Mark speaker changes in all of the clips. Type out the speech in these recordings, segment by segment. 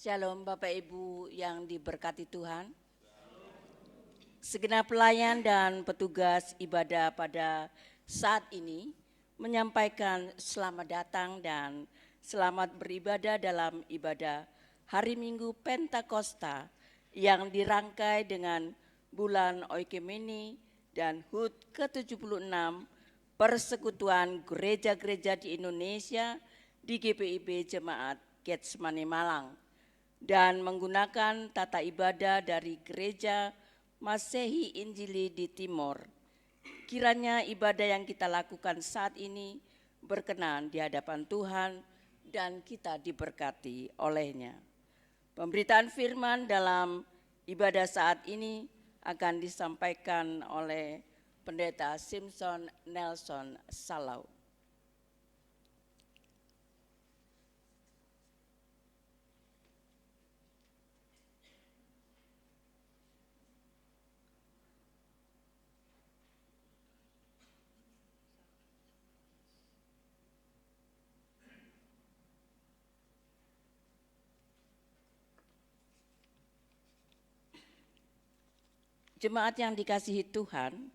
Speaker 1: Shalom Bapak Ibu yang diberkati Tuhan. Segenap pelayan dan petugas ibadah pada saat ini menyampaikan selamat datang dan selamat beribadah dalam ibadah hari Minggu Pentakosta yang dirangkai dengan bulan Oikemeni dan HUT ke-76 Persekutuan Gereja-Gereja di Indonesia di GPIB Jemaat Getsemani Malang, dan menggunakan tata ibadah dari Gereja Masehi Injili di Timor. Kiranya ibadah yang kita lakukan saat ini berkenan di hadapan Tuhan dan kita diberkati olehnya. Pemberitaan firman dalam ibadah saat ini akan disampaikan oleh Pendeta Simpson Nelson Salau. Jemaat yang dikasihi Tuhan,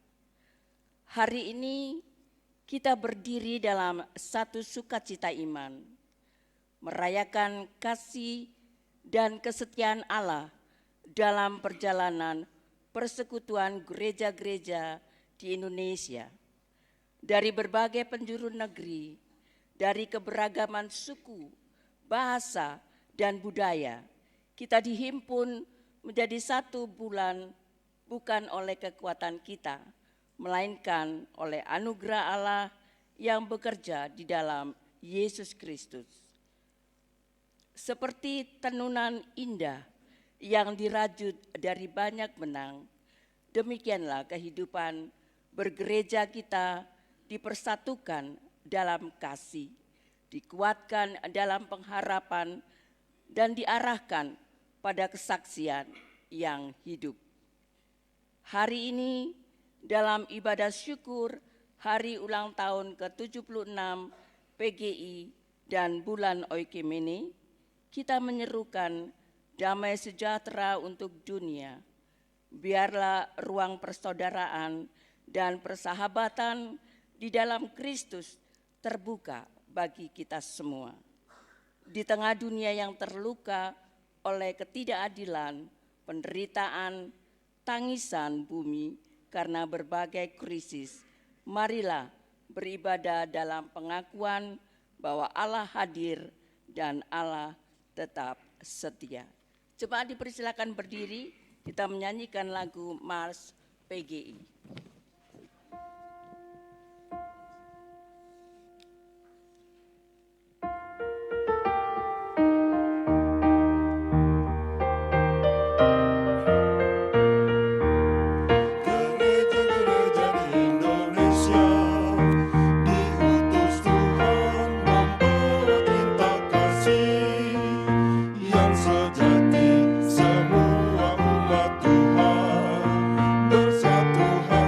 Speaker 1: hari ini kita berdiri dalam satu sukacita iman, merayakan kasih dan kesetiaan Allah dalam perjalanan persekutuan gereja-gereja di Indonesia. Dari berbagai penjuru negeri, dari keberagaman suku, bahasa, dan budaya, kita dihimpun menjadi satu bulan, bukan oleh kekuatan kita, melainkan oleh anugerah Allah yang bekerja di dalam Yesus Kristus. Seperti tenunan indah yang dirajut dari banyak benang, demikianlah kehidupan bergereja kita dipersatukan dalam kasih, dikuatkan dalam pengharapan, dan diarahkan pada kesaksian yang hidup. Hari ini dalam ibadah syukur hari ulang tahun ke-76 PGI dan bulan Oikemeni, kita menyerukan damai sejahtera untuk dunia. Biarlah ruang persaudaraan dan persahabatan di dalam Kristus terbuka bagi kita semua. Di tengah dunia yang terluka oleh ketidakadilan, penderitaan, tangisan bumi karena berbagai krisis, marilah beribadah dalam pengakuan bahwa Allah hadir dan Allah tetap setia. Jemaat dipersilakan berdiri, kita menyanyikan lagu Mars PGI.
Speaker 2: Sejati semua umat Tuhan bersatu.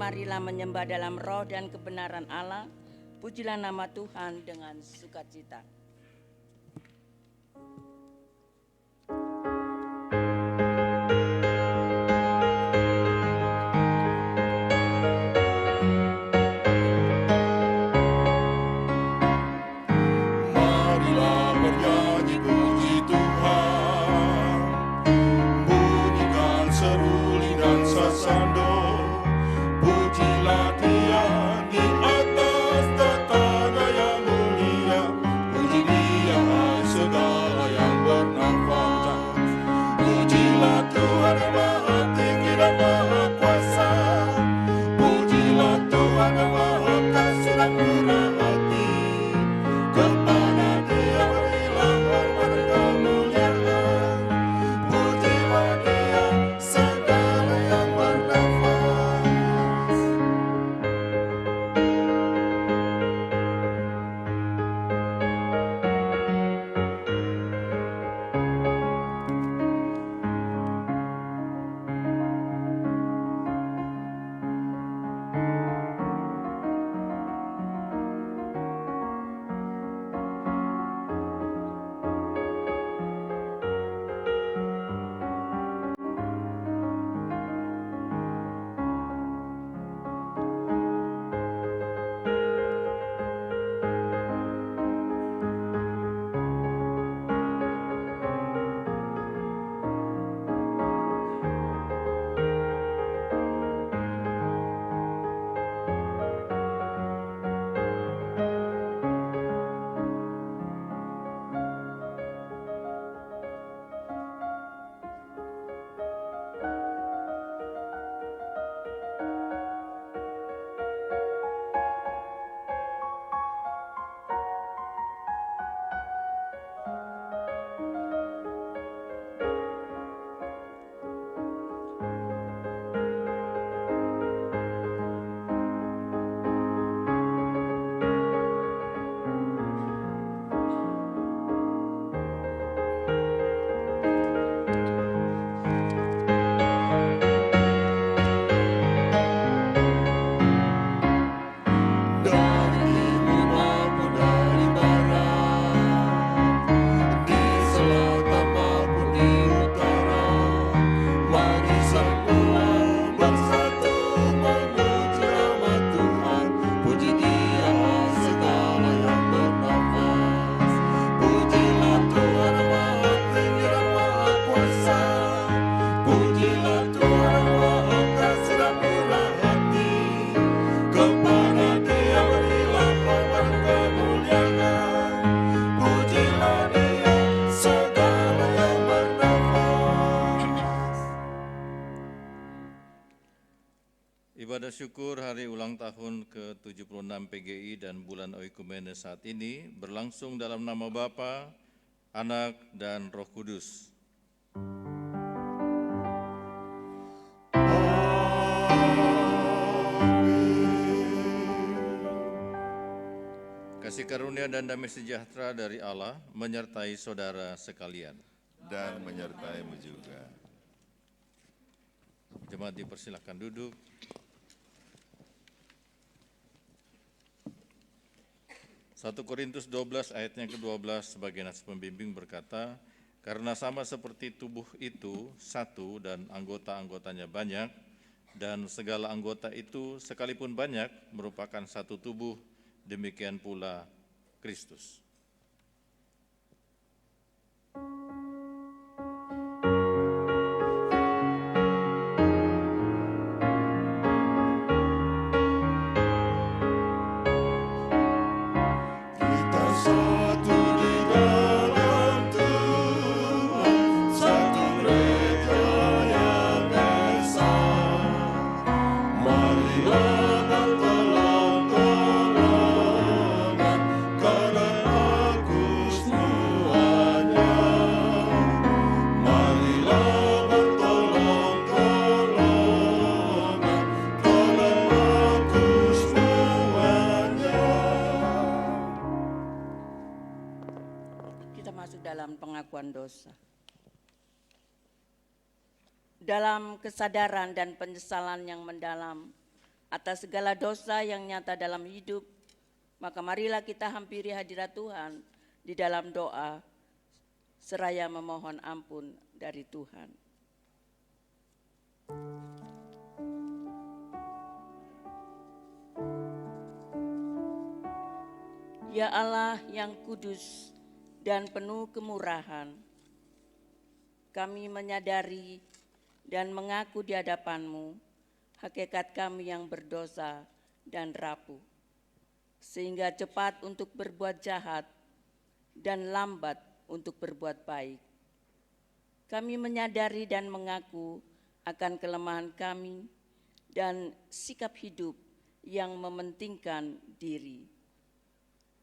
Speaker 1: marilah menyembah dalam roh dan kebenaran Allah. Pujilah nama Tuhan dengan sukacita.
Speaker 2: Ibadah syukur hari ulang tahun ke-76 PGI dan bulan Oikumene saat ini berlangsung dalam nama Bapa, Anak, dan Roh Kudus. Kasih karunia dan damai sejahtera dari Allah menyertai saudara sekalian.
Speaker 3: Dan menyertaimu juga.
Speaker 2: Jemaat dipersilakan duduk. 1 Korintus 12 ayatnya ke-12 sebagai nas pembimbing berkata, karena sama seperti tubuh itu satu dan anggota-anggotanya banyak, dan segala anggota itu sekalipun banyak merupakan satu tubuh, demikian pula Kristus.
Speaker 1: Pengakuan dosa. Dalam kesadaran dan penyesalan yang mendalam, atas segala dosa yang nyata dalam hidup, maka marilah kita hampiri hadirat Tuhan di dalam doa, seraya memohon ampun dari Tuhan. Ya Allah yang kudus dan penuh kemurahan, kami menyadari dan mengaku di hadapan-Mu hakikat kami yang berdosa dan rapuh, sehingga cepat untuk berbuat jahat dan lambat untuk berbuat baik. Kami menyadari dan mengaku akan kelemahan kami dan sikap hidup yang mementingkan diri.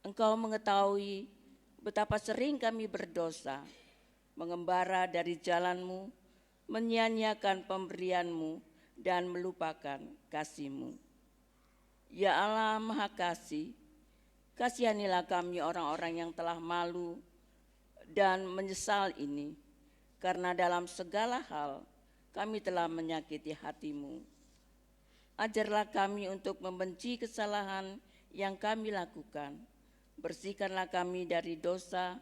Speaker 1: Engkau mengetahui betapa sering kami berdosa, mengembara dari jalan-Mu, menyia-nyiakan pemberian-Mu, dan melupakan kasih-Mu. Ya Allah Maha Kasih, kasihanilah kami orang-orang yang telah malu dan menyesal ini, karena dalam segala hal kami telah menyakiti hati-Mu. Ajarlah kami untuk membenci kesalahan yang kami lakukan. Bersihkanlah kami dari dosa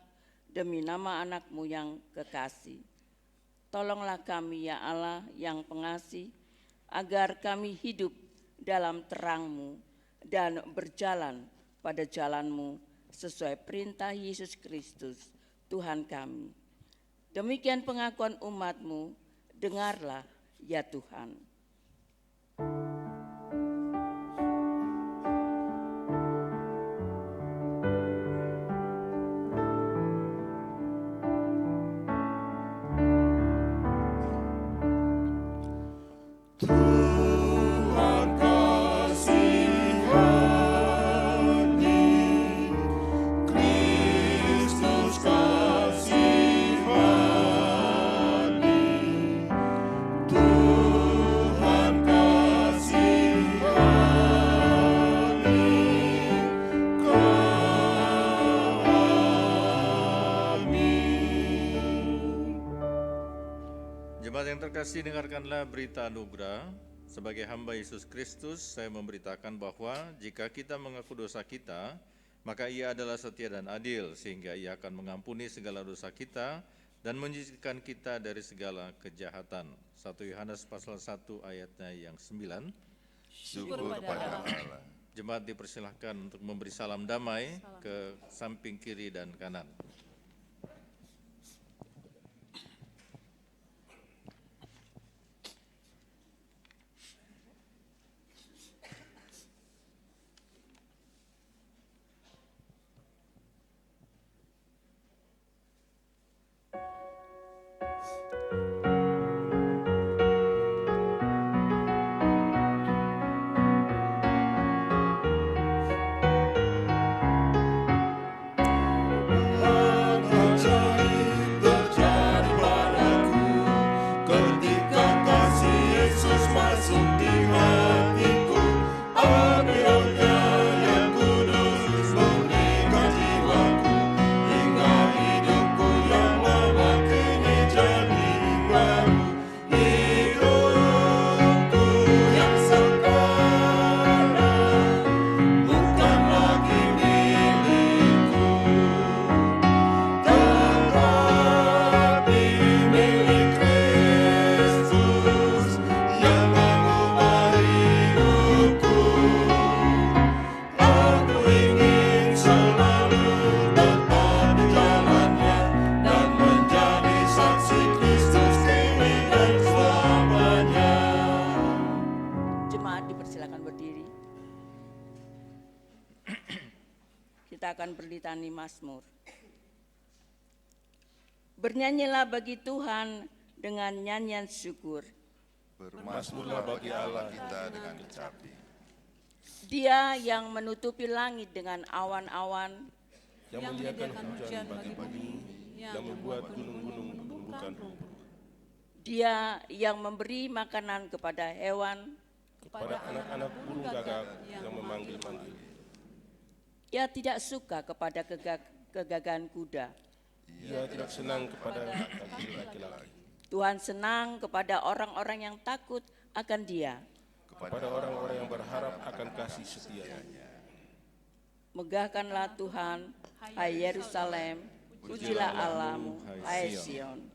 Speaker 1: demi nama anak-Mu yang kekasih. Tolonglah kami ya Allah yang pengasih, agar kami hidup dalam terang-Mu dan berjalan pada jalan-Mu sesuai perintah Yesus Kristus, Tuhan kami. Demikian pengakuan umat-Mu, dengarlah ya Tuhan.
Speaker 2: Jemaat yang terkasih, dengarkanlah berita anugerah. Sebagai hamba Yesus Kristus, saya memberitakan bahwa jika kita mengaku dosa kita, maka Ia adalah setia dan adil, sehingga Ia akan mengampuni segala dosa kita dan menyucikan kita dari segala kejahatan. 1 Yohanes pasal 1 ayatnya yang 9.
Speaker 3: Syukur kepada Allah.
Speaker 2: Jemaat dipersilahkan untuk memberi salam damai ke samping kiri dan kanan.
Speaker 1: Kita akan berlitani Mazmur. Bernyanyilah bagi Tuhan dengan nyanyian syukur.
Speaker 3: Bermasmurlah bagi Allah kita dengan kecapi.
Speaker 1: Dia yang menutupi langit dengan awan-awan,
Speaker 4: yang menyediakan hujan bagi bumi, yang membuat gunung-gunung tumbuhkan rumput.
Speaker 1: Dia yang memberi makanan kepada hewan,
Speaker 4: kepada anak-anak burung gagak yang memanggil-manggil.
Speaker 1: Ia tidak suka kepada kegagahan kuda.
Speaker 4: Ia tidak senang kepada kaki laki-laki.
Speaker 1: Tuhan senang kepada orang-orang yang takut akan Dia.
Speaker 4: kepada orang-orang yang berharap akan kasih setia-Nya.
Speaker 1: Megahkanlah Tuhan, hai Yerusalem, pujilah Allahmu, hai Sion.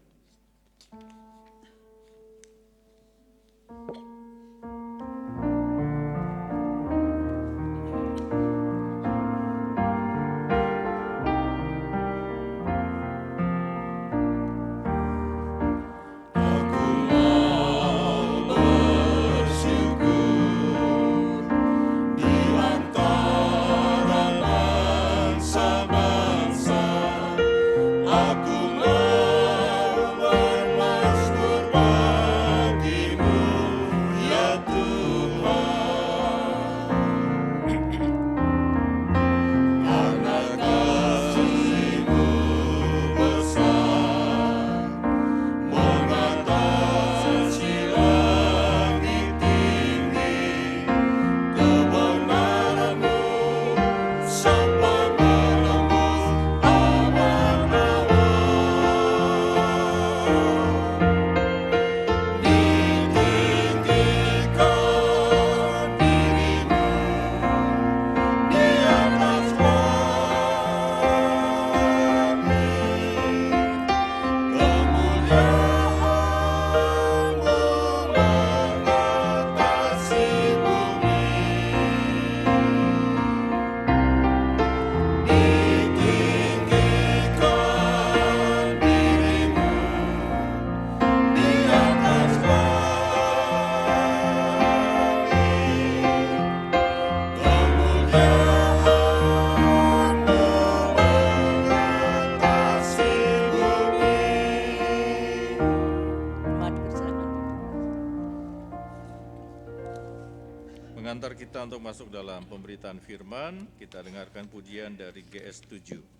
Speaker 2: Mengantar kita untuk masuk dalam pemberitaan firman, kita dengarkan pujian dari GS 7.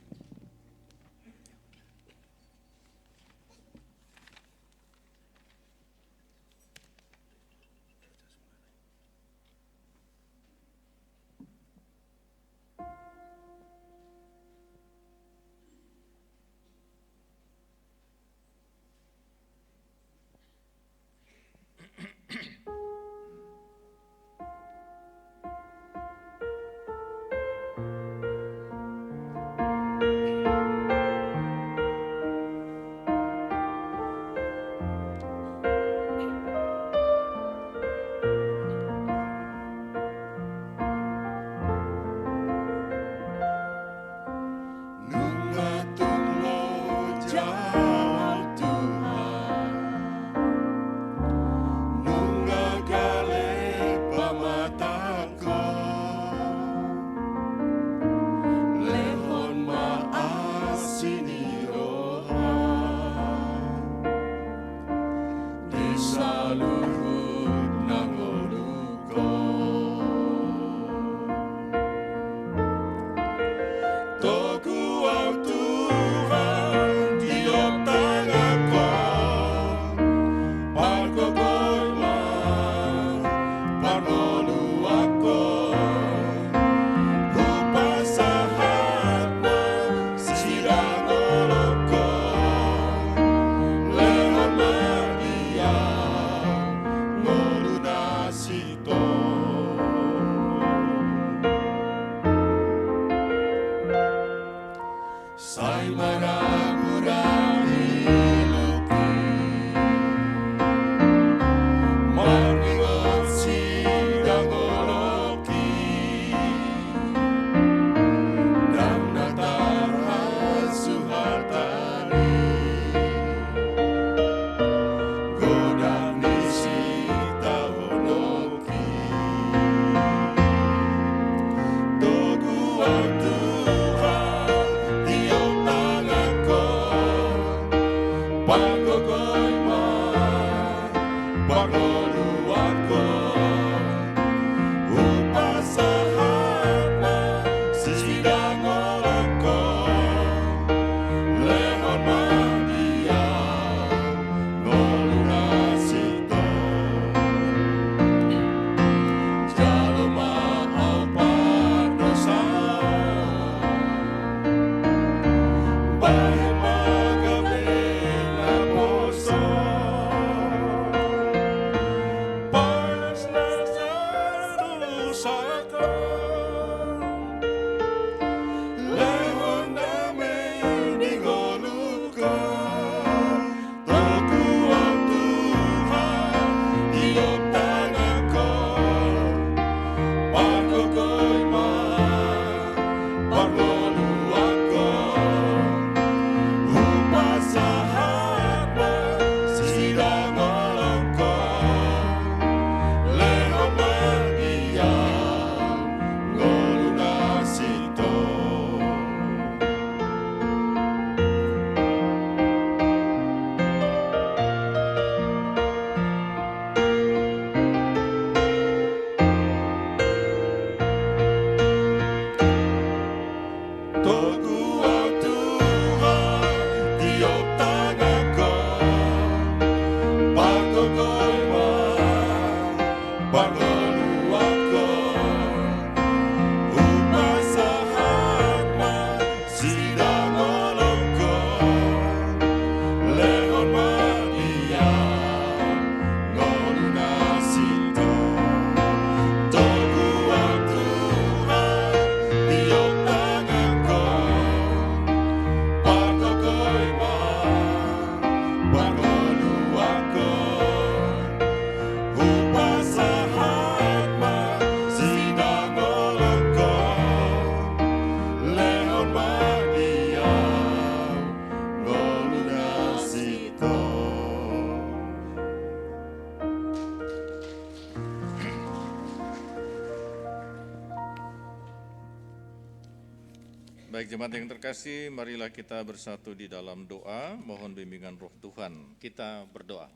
Speaker 2: Baik jemaat yang terkasih, marilah kita bersatu di dalam doa, mohon bimbingan roh Tuhan. Kita berdoa.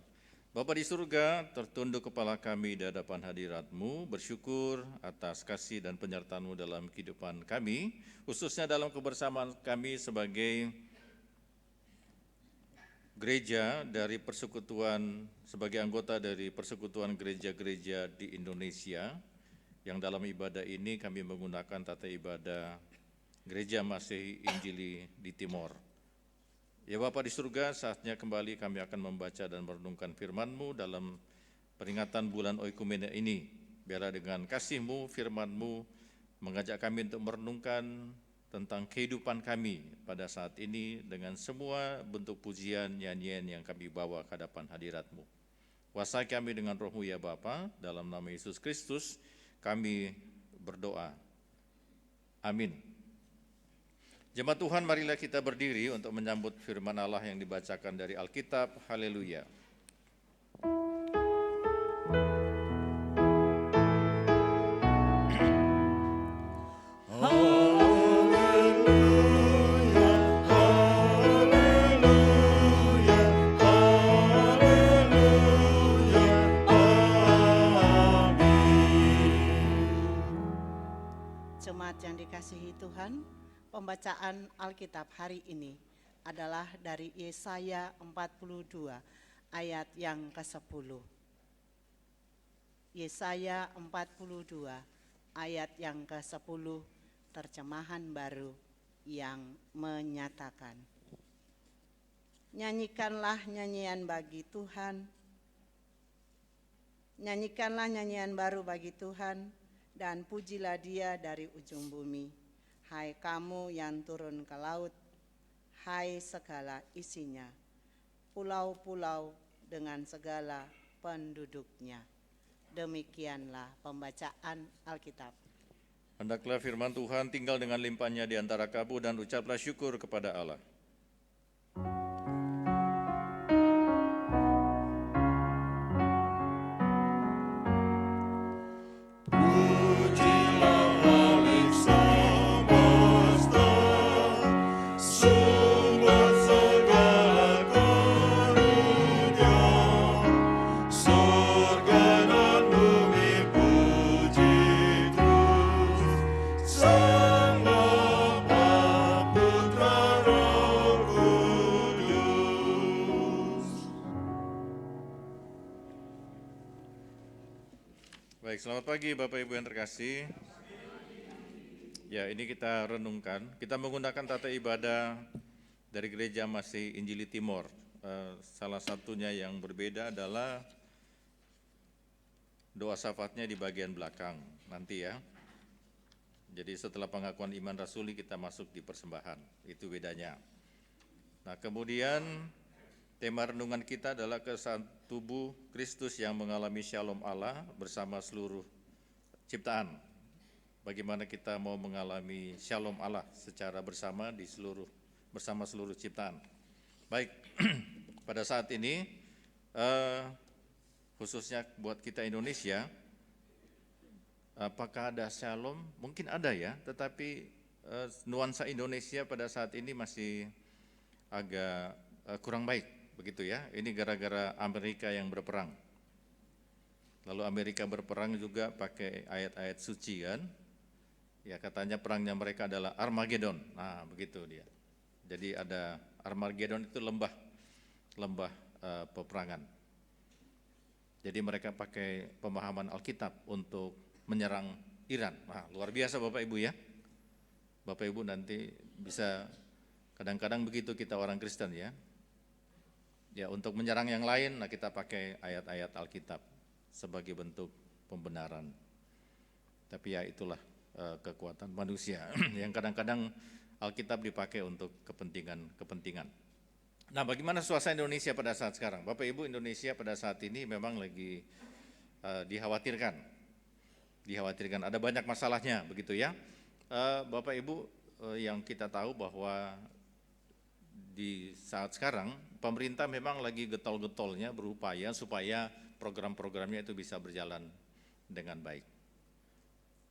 Speaker 2: Bapa di surga, tertunduk kepala kami di hadapan hadirat-Mu, bersyukur atas kasih dan penyertaan-Mu dalam kehidupan kami, khususnya dalam kebersamaan kami sebagai gereja dari persekutuan, sebagai anggota dari persekutuan gereja-gereja di Indonesia, yang dalam ibadah ini kami menggunakan tata ibadah Gereja Masehi Injili di Timor. Ya Bapa di surga, saatnya kembali kami akan membaca dan merenungkan firman-Mu dalam peringatan bulan Oikumene ini. Biarlah dengan kasih-Mu, firman-Mu mengajak kami untuk merenungkan tentang kehidupan kami pada saat ini dengan semua bentuk pujian, nyanyian yang kami bawa ke hadapan hadirat-Mu. Kuasai kami dengan roh-Mu ya Bapa, dalam nama Yesus Kristus kami berdoa. Amin. Jemaat Tuhan, marilah kita berdiri untuk menyambut firman Allah yang dibacakan dari Alkitab. Haleluya.
Speaker 5: Jemaat yang dikasihi Tuhan, pembacaan Alkitab hari ini adalah dari Yesaya 42 ayat yang ke-10. Yesaya 42 ayat yang ke-10 terjemahan baru yang menyatakan, nyanyikanlah nyanyian bagi Tuhan, nyanyikanlah nyanyian baru bagi Tuhan, dan pujilah Dia dari ujung bumi. Hai kamu yang turun ke laut, hai segala isinya, pulau-pulau dengan segala penduduknya. Demikianlah pembacaan Alkitab.
Speaker 2: Hendaklah firman Tuhan tinggal dengan limpahnya di antara kamu dan ucaplah syukur kepada Allah. Baik, selamat pagi Bapak Ibu yang terkasih. Ya, ini kita renungkan. Kita menggunakan tata ibadah dari Gereja Masehi Injili Timor. Salah satunya yang berbeda adalah doa syafaatnya di bagian belakang nanti ya. Jadi setelah pengakuan iman rasuli kita masuk di persembahan. Itu bedanya. Nah, kemudian tema renungan kita adalah kesatuan tubuh Kristus yang mengalami shalom Allah bersama seluruh ciptaan. Bagaimana kita mau mengalami shalom Allah secara bersama bersama seluruh ciptaan. Baik, pada saat ini khususnya buat kita Indonesia, apakah ada shalom? Mungkin ada ya, tetapi nuansa Indonesia pada saat ini masih agak kurang baik. Begitu ya, ini gara-gara Amerika yang berperang. Lalu Amerika berperang juga pakai ayat-ayat suci kan. Ya katanya perangnya mereka adalah Armageddon. Nah begitu dia. Jadi ada Armageddon itu lembah peperangan. Jadi mereka pakai pemahaman Alkitab untuk menyerang Iran. Nah luar biasa Bapak Ibu ya. Bapak Ibu nanti bisa kadang-kadang begitu kita orang Kristen ya. Ya untuk menyerang yang lain, nah kita pakai ayat-ayat Alkitab sebagai bentuk pembenaran. Tapi ya itulah kekuatan manusia yang kadang-kadang Alkitab dipakai untuk kepentingan. Nah bagaimana suasana Indonesia pada saat sekarang? Bapak Ibu, Indonesia pada saat ini memang lagi dikhawatirkan. Ada banyak masalahnya begitu ya. Bapak Ibu yang kita tahu bahwa di saat sekarang pemerintah memang lagi getol-getolnya berupaya supaya program-programnya itu bisa berjalan dengan baik.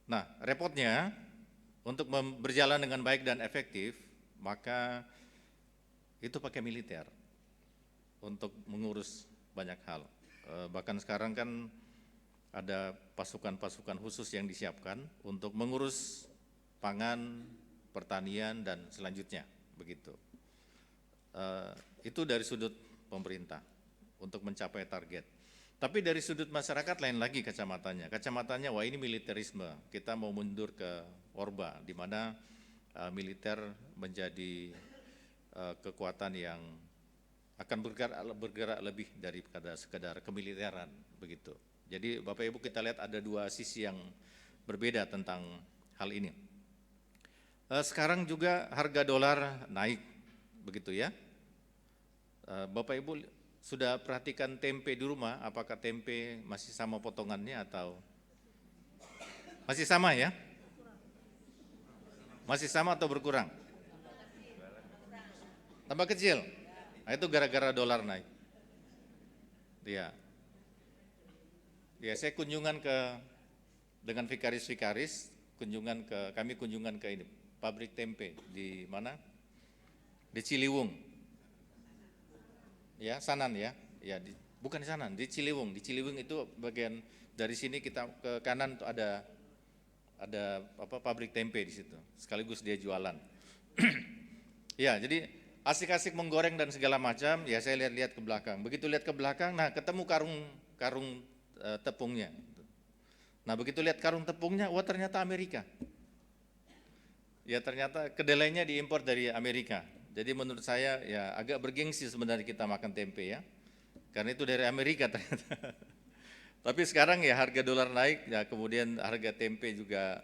Speaker 2: Nah, repotnya untuk berjalan dengan baik dan efektif, maka itu pakai militer untuk mengurus banyak hal. Bahkan sekarang kan ada pasukan-pasukan khusus yang disiapkan untuk mengurus pangan, pertanian, dan selanjutnya, begitu. Itu dari sudut pemerintah untuk mencapai target. Tapi dari sudut masyarakat lain lagi kacamatanya. Kacamatanya, wah ini militerisme, kita mau mundur ke Orba, di mana militer menjadi kekuatan yang akan bergerak lebih daripada sekedar kemiliteran, begitu. Jadi Bapak Ibu kita lihat ada dua sisi yang berbeda tentang hal ini. Sekarang juga harga dolar naik, begitu ya. Bapak Ibu sudah perhatikan tempe di rumah, apakah tempe masih sama potongannya atau masih sama ya? Masih sama atau berkurang? Tambah kecil. Nah, itu gara-gara dolar naik. Ya. Ya, saya kunjungan dengan vikaris-vikaris, kami kunjungan ke ini, pabrik tempe di mana? Di Ciliwung. Ya, Sanan ya. Ya, bukan di Sanan, di Ciliwung. Di Ciliwung itu bagian dari sini kita ke kanan tuh ada pabrik tempe di situ. Sekaligus dia jualan. Ya, jadi asik-asik menggoreng dan segala macam. Ya, saya lihat-lihat ke belakang. Begitu lihat ke belakang, nah ketemu karung tepungnya. Nah, begitu lihat karung tepungnya, wah ternyata Amerika. Ya, ternyata kedelainya diimpor dari Amerika. Jadi menurut saya ya agak bergengsi sebenarnya kita makan tempe ya. Karena itu dari Amerika ternyata. Tapi sekarang ya harga dolar naik, ya kemudian harga tempe juga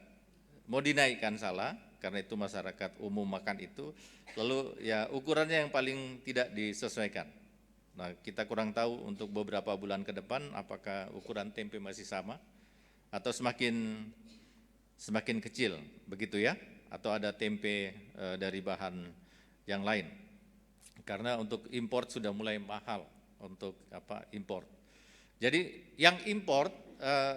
Speaker 2: mau dinaikkan salah, karena itu masyarakat umum makan itu. Lalu ya ukurannya yang paling tidak disesuaikan. Nah, kita kurang tahu untuk beberapa bulan ke depan apakah ukuran tempe masih sama atau semakin kecil, begitu ya? Atau ada tempe dari bahan yang lain, karena untuk import sudah mulai mahal untuk import. Jadi yang import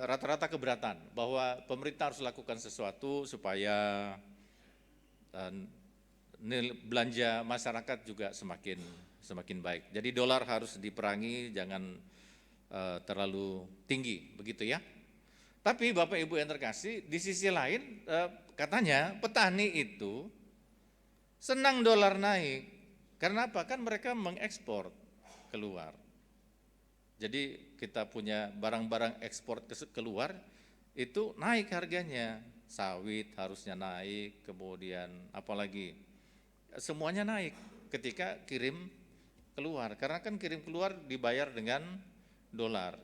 Speaker 2: rata-rata keberatan bahwa pemerintah harus lakukan sesuatu supaya belanja masyarakat juga semakin baik. Jadi dolar harus diperangi, jangan terlalu tinggi, begitu ya. Tapi Bapak Ibu yang terkasih, di sisi lain katanya petani itu senang dolar naik, karena apa? Kan mereka mengekspor keluar. Jadi kita punya barang-barang ekspor keluar, itu naik harganya. Sawit harusnya naik, kemudian apalagi, semuanya naik ketika kirim keluar. Karena kan kirim keluar dibayar dengan dolar.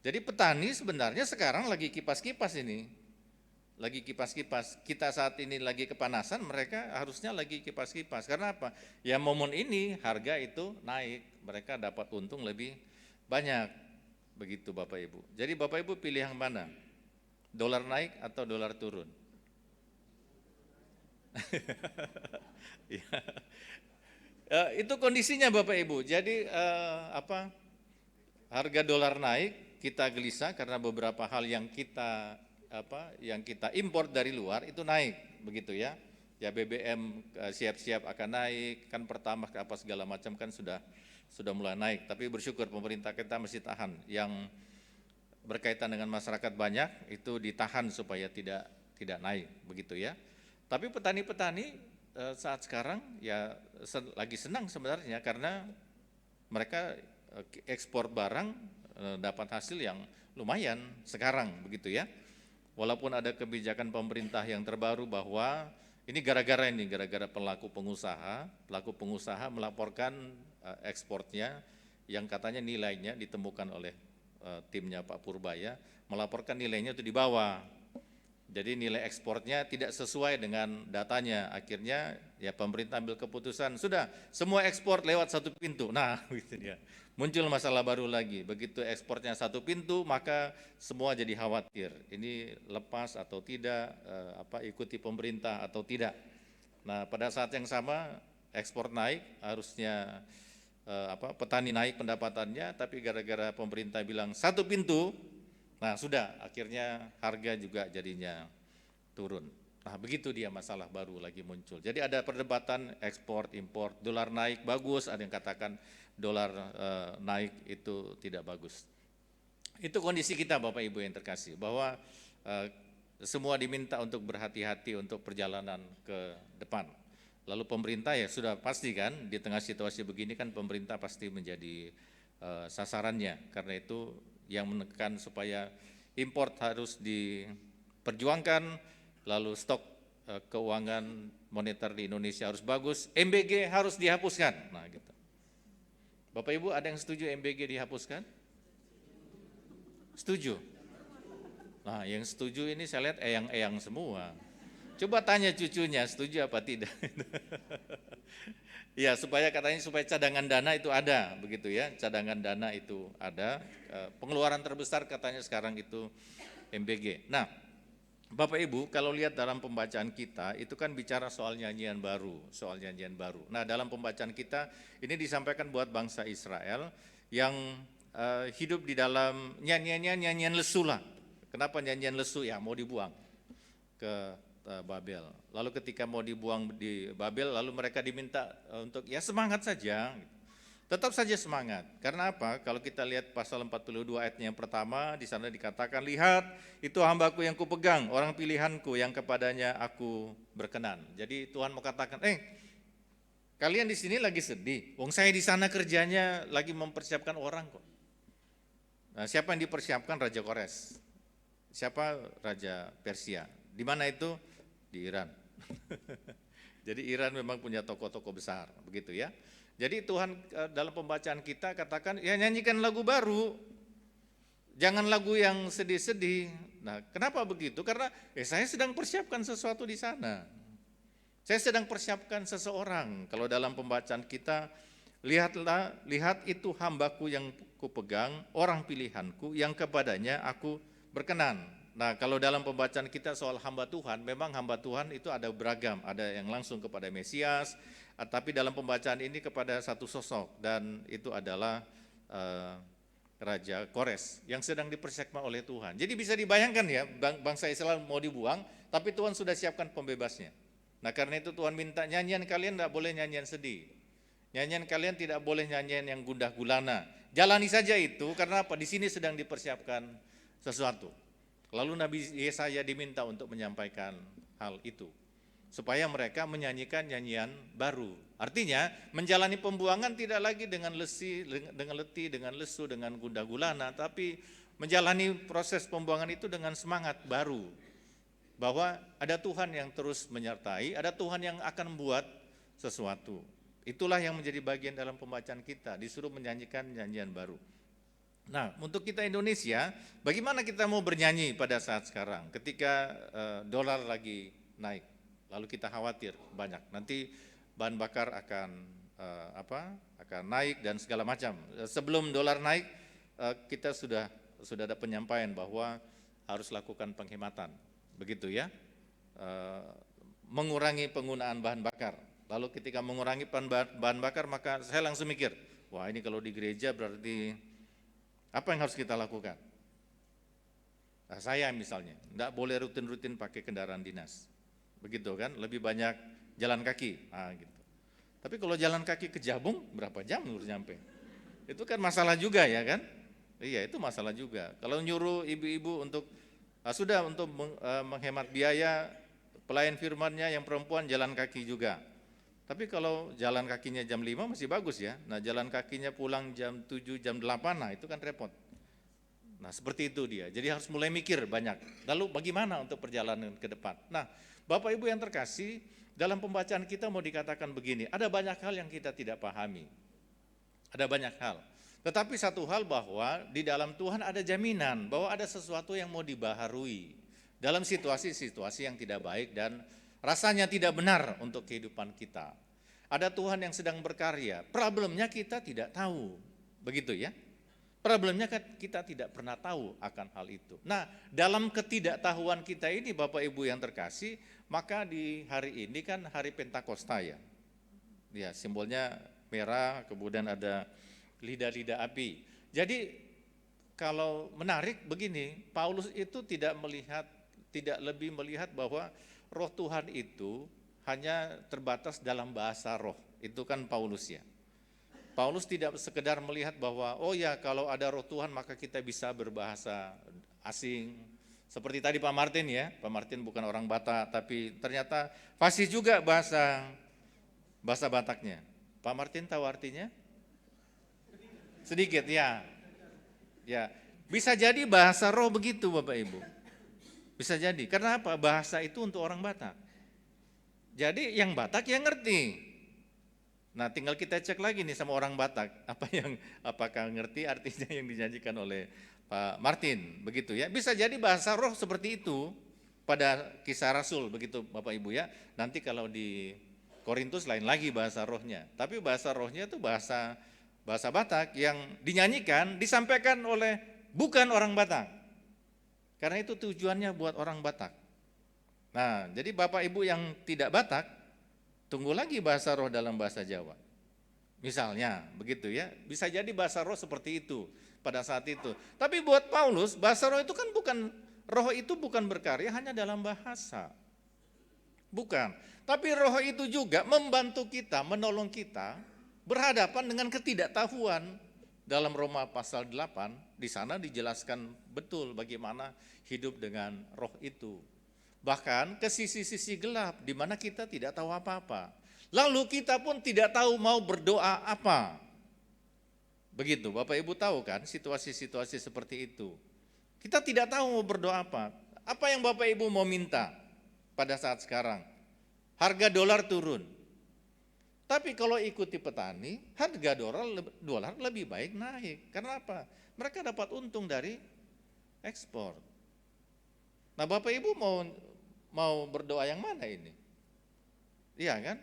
Speaker 2: Jadi petani sebenarnya sekarang lagi kipas-kipas ini. Lagi kipas-kipas, kita saat ini lagi kepanasan, mereka harusnya lagi kipas-kipas. Karena apa? Ya momen ini harga itu naik, mereka dapat untung lebih banyak. Begitu Bapak Ibu. Jadi Bapak Ibu pilih yang mana? Dolar naik atau dolar turun? Itu kondisinya Bapak Ibu. Jadi harga dolar naik, kita gelisah karena beberapa hal yang kita impor dari luar itu naik, begitu ya. Ya BBM siap-siap akan naik, kan pertamax apa segala macam kan sudah mulai naik. Tapi bersyukur pemerintah kita masih tahan. Yang berkaitan dengan masyarakat banyak itu ditahan supaya tidak naik, begitu ya. Tapi petani-petani saat sekarang ya lagi senang sebenarnya karena mereka ekspor barang dapat hasil yang lumayan sekarang, begitu ya. Walaupun ada kebijakan pemerintah yang terbaru bahwa ini gara-gara pelaku pengusaha melaporkan ekspornya yang katanya nilainya ditemukan oleh timnya Pak Purbaya, melaporkan nilainya itu di bawah. Jadi nilai ekspornya tidak sesuai dengan datanya. Akhirnya ya pemerintah ambil keputusan, sudah semua ekspor lewat satu pintu. Nah, gitu dia. Muncul masalah baru lagi. Begitu ekspornya satu pintu, maka semua jadi khawatir. Ini lepas atau tidak, ikuti pemerintah atau tidak. Nah, pada saat yang sama ekspor naik, harusnya petani naik pendapatannya, tapi gara-gara pemerintah bilang satu pintu, nah sudah akhirnya harga juga jadinya turun. Nah, begitu dia masalah baru lagi muncul. Jadi ada perdebatan ekspor, impor, dolar naik bagus, ada yang katakan dolar naik itu tidak bagus. Itu kondisi kita Bapak Ibu yang terkasih, bahwa semua diminta untuk berhati-hati untuk perjalanan ke depan. Lalu pemerintah ya sudah pasti kan, di tengah situasi begini kan pemerintah pasti menjadi sasarannya. Karena itu yang menekan supaya import harus diperjuangkan, lalu stok keuangan moneter di Indonesia harus bagus, MBG harus dihapuskan. Nah, gitu. Bapak Ibu ada yang setuju MBG dihapuskan? Setuju? Nah, yang setuju ini saya lihat eyang-eyang semua. Coba tanya cucunya, setuju apa tidak? Ya, supaya katanya supaya cadangan dana itu ada, begitu ya. Cadangan dana itu ada. Pengeluaran terbesar katanya sekarang itu MBG. Nah, Bapak Ibu, kalau lihat dalam pembacaan kita, itu kan bicara soal nyanyian baru, Nah, dalam pembacaan kita, ini disampaikan buat bangsa Israel yang hidup di dalam nyanyian lesu lah. Kenapa nyanyian lesu? Ya, mau dibuang ke Babel. Lalu ketika mau dibuang di Babel, lalu mereka diminta untuk ya semangat saja. Tetap saja semangat. Karena apa? Kalau kita lihat pasal 42 ayatnya yang pertama, di sana dikatakan, lihat itu hambaku yang kupegang, orang pilihanku yang kepadanya aku berkenan. Jadi Tuhan mau katakan, kalian di sini lagi sedih. Wong saya di sana kerjanya lagi mempersiapkan orang kok. Nah, siapa yang dipersiapkan? Raja Kores. Siapa? Raja Persia. Di mana itu? Di Iran. Jadi Iran memang punya tokoh-tokoh besar, begitu ya. Jadi Tuhan dalam pembacaan kita katakan, ya nyanyikan lagu baru, jangan lagu yang sedih-sedih. Nah, kenapa begitu? Karena saya sedang persiapkan sesuatu di sana. Saya sedang persiapkan seseorang. Kalau dalam pembacaan kita, lihat itu hambaku yang kupegang, orang pilihanku yang kepadanya aku berkenan. Nah, kalau dalam pembacaan kita soal hamba Tuhan, memang hamba Tuhan itu ada beragam, ada yang langsung kepada Mesias, tapi dalam pembacaan ini kepada satu sosok, dan itu adalah Raja Kores yang sedang dipersiapkan oleh Tuhan. Jadi bisa dibayangkan ya, bangsa Israel mau dibuang, tapi Tuhan sudah siapkan pembebasnya. Nah, karena itu Tuhan minta nyanyian kalian tidak boleh nyanyian sedih, nyanyian kalian tidak boleh nyanyian yang gundah gulana. Jalani saja itu, karena apa? Di sini sedang dipersiapkan sesuatu. Lalu Nabi Yesaya diminta untuk menyampaikan hal itu, supaya mereka menyanyikan nyanyian baru. Artinya menjalani pembuangan tidak lagi dengan letih, dengan lesu, dengan gundah gulana, tapi menjalani proses pembuangan itu dengan semangat baru. Bahwa ada Tuhan yang terus menyertai, ada Tuhan yang akan membuat sesuatu. Itulah yang menjadi bagian dalam pembacaan kita, disuruh menyanyikan nyanyian baru. Nah, untuk kita Indonesia, bagaimana kita mau bernyanyi pada saat sekarang ketika dolar lagi naik? Lalu kita khawatir banyak, nanti bahan bakar akan naik dan segala macam. Sebelum dolar naik, kita sudah ada penyampaian bahwa harus lakukan penghematan, begitu ya, mengurangi penggunaan bahan bakar. Lalu ketika mengurangi bahan bakar, maka saya langsung mikir, wah ini kalau di gereja berarti apa yang harus kita lakukan? Nah, saya misalnya, tidak boleh rutin-rutin pakai kendaraan dinas. Begitu kan, lebih banyak jalan kaki. Nah, gitu. Tapi kalau jalan kaki ke Jabung, berapa jam harus nyampe? Itu kan masalah juga ya kan? Iya, itu masalah juga. Kalau nyuruh ibu-ibu untuk, untuk menghemat biaya, pelayan firmannya yang perempuan jalan kaki juga. Tapi kalau jalan kakinya jam 5 masih bagus ya. Nah, jalan kakinya pulang jam 7, jam 8, nah itu kan repot. Nah, seperti itu dia. Jadi harus mulai mikir banyak. Lalu bagaimana untuk perjalanan ke depan? Nah, Bapak Ibu yang terkasih, dalam pembacaan kita mau dikatakan begini, ada banyak hal yang kita tidak pahami. Ada banyak hal. Tetapi satu hal bahwa di dalam Tuhan ada jaminan bahwa ada sesuatu yang mau dibaharui dalam situasi-situasi yang tidak baik dan rasanya tidak benar untuk kehidupan kita. Ada Tuhan yang sedang berkarya, problemnya kita tidak tahu, begitu ya. Problemnya kita tidak pernah tahu akan hal itu. Nah, dalam ketidaktahuan kita ini Bapak Ibu yang terkasih, maka di hari ini kan hari Pentakosta ya. Ya, simbolnya merah, kemudian ada lidah-lidah api. Jadi kalau menarik begini, Paulus itu tidak lebih melihat bahwa roh Tuhan itu hanya terbatas dalam bahasa roh. Itu kan Paulus ya. Paulus tidak sekedar melihat bahwa oh ya kalau ada roh Tuhan maka kita bisa berbahasa asing. Seperti tadi Pak Martin ya, Pak Martin bukan orang Batak tapi ternyata fasih juga bahasa Bataknya. Pak Martin tahu artinya? Sedikit ya. Ya, bisa jadi bahasa roh begitu Bapak Ibu. Bisa jadi. Karena apa? Bahasa itu untuk orang Batak. Jadi yang Batak yang ngerti. Nah, tinggal kita cek lagi nih sama orang Batak, apakah ngerti artinya yang dinyanyikan oleh Pak Martin, begitu ya. Bisa jadi bahasa roh seperti itu pada Kisah Rasul, begitu Bapak Ibu ya. Nanti kalau di Korintus lain lagi bahasa rohnya, tapi bahasa rohnya itu bahasa Batak yang dinyanyikan, disampaikan oleh bukan orang Batak. Karena itu tujuannya buat orang Batak. Nah, jadi Bapak Ibu yang tidak Batak, tunggu lagi bahasa roh dalam bahasa Jawa. Misalnya, begitu ya. Bisa jadi bahasa roh seperti itu pada saat itu. Tapi buat Paulus, bahasa roh itu kan roh itu bukan berkarya hanya dalam bahasa. Bukan. Tapi roh itu juga membantu kita, menolong kita berhadapan dengan ketidaktahuan. Dalam Roma pasal 8, di sana dijelaskan betul bagaimana hidup dengan roh itu. Bahkan ke sisi-sisi gelap di mana kita tidak tahu apa-apa. Lalu kita pun tidak tahu mau berdoa apa. Begitu, Bapak Ibu tahu kan situasi-situasi seperti itu. Kita tidak tahu mau berdoa apa. Apa yang Bapak Ibu mau minta pada saat sekarang? Harga dolar turun. Tapi kalau ikuti petani, harga dolar lebih baik naik. Karena apa? Mereka dapat untung dari ekspor. Nah, Bapak Ibu mau berdoa yang mana ini? Iya kan?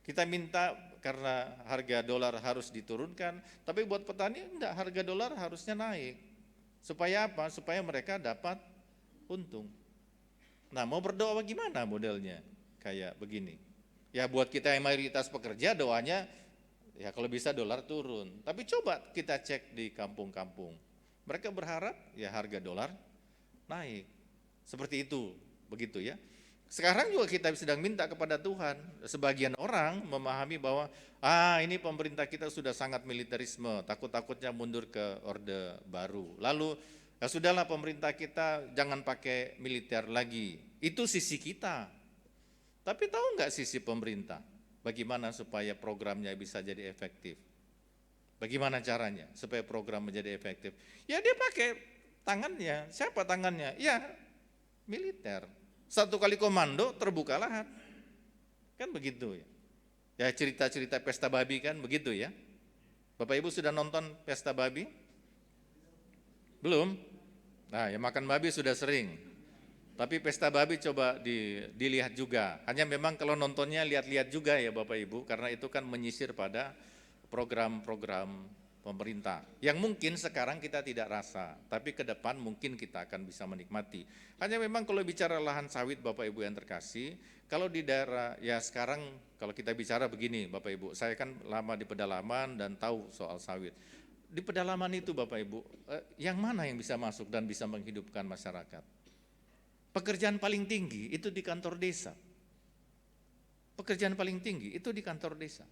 Speaker 2: Kita minta karena harga dolar harus diturunkan, tapi buat petani enggak, harga dolar harusnya naik. Supaya apa? Supaya mereka dapat untung. Nah, mau berdoa bagaimana modelnya? Kayak begini. Ya buat kita yang mayoritas pekerja doanya ya kalau bisa dolar turun. Tapi coba kita cek di kampung-kampung. Mereka berharap ya harga dolar naik. Seperti itu, begitu ya. Sekarang juga kita sedang minta kepada Tuhan. Sebagian orang memahami bahwa ini pemerintah kita sudah sangat militerisme, takut-takutnya mundur ke Orde Baru. Lalu ya sudahlah pemerintah kita jangan pakai militer lagi. Itu sisi kita. Tapi tahu nggak sisi pemerintah? Bagaimana supaya programnya bisa jadi efektif? Bagaimana caranya supaya program menjadi efektif? Ya dia pakai tangannya. Siapa tangannya? Ya militer. Satu kali komando terbuka lahan. Kan begitu ya. Ya cerita-cerita pesta babi kan begitu ya. Bapak Ibu sudah nonton pesta babi? Belum? Nah ya makan babi sudah sering. Tapi pesta babi coba dilihat juga. Hanya memang kalau nontonnya lihat-lihat juga ya Bapak Ibu. Karena itu kan menyisir pada program-program pemerintah. Yang mungkin sekarang kita tidak rasa. Tapi ke depan mungkin kita akan bisa menikmati. Hanya memang kalau bicara lahan sawit Bapak Ibu yang terkasih. Kalau di daerah, ya sekarang kalau kita bicara begini Bapak Ibu. Saya kan lama di pedalaman dan tahu soal sawit. Di pedalaman itu Bapak Ibu, yang mana yang bisa masuk dan bisa menghidupkan masyarakat? Pekerjaan paling tinggi itu di kantor desa. Pekerjaan paling tinggi itu di kantor desa.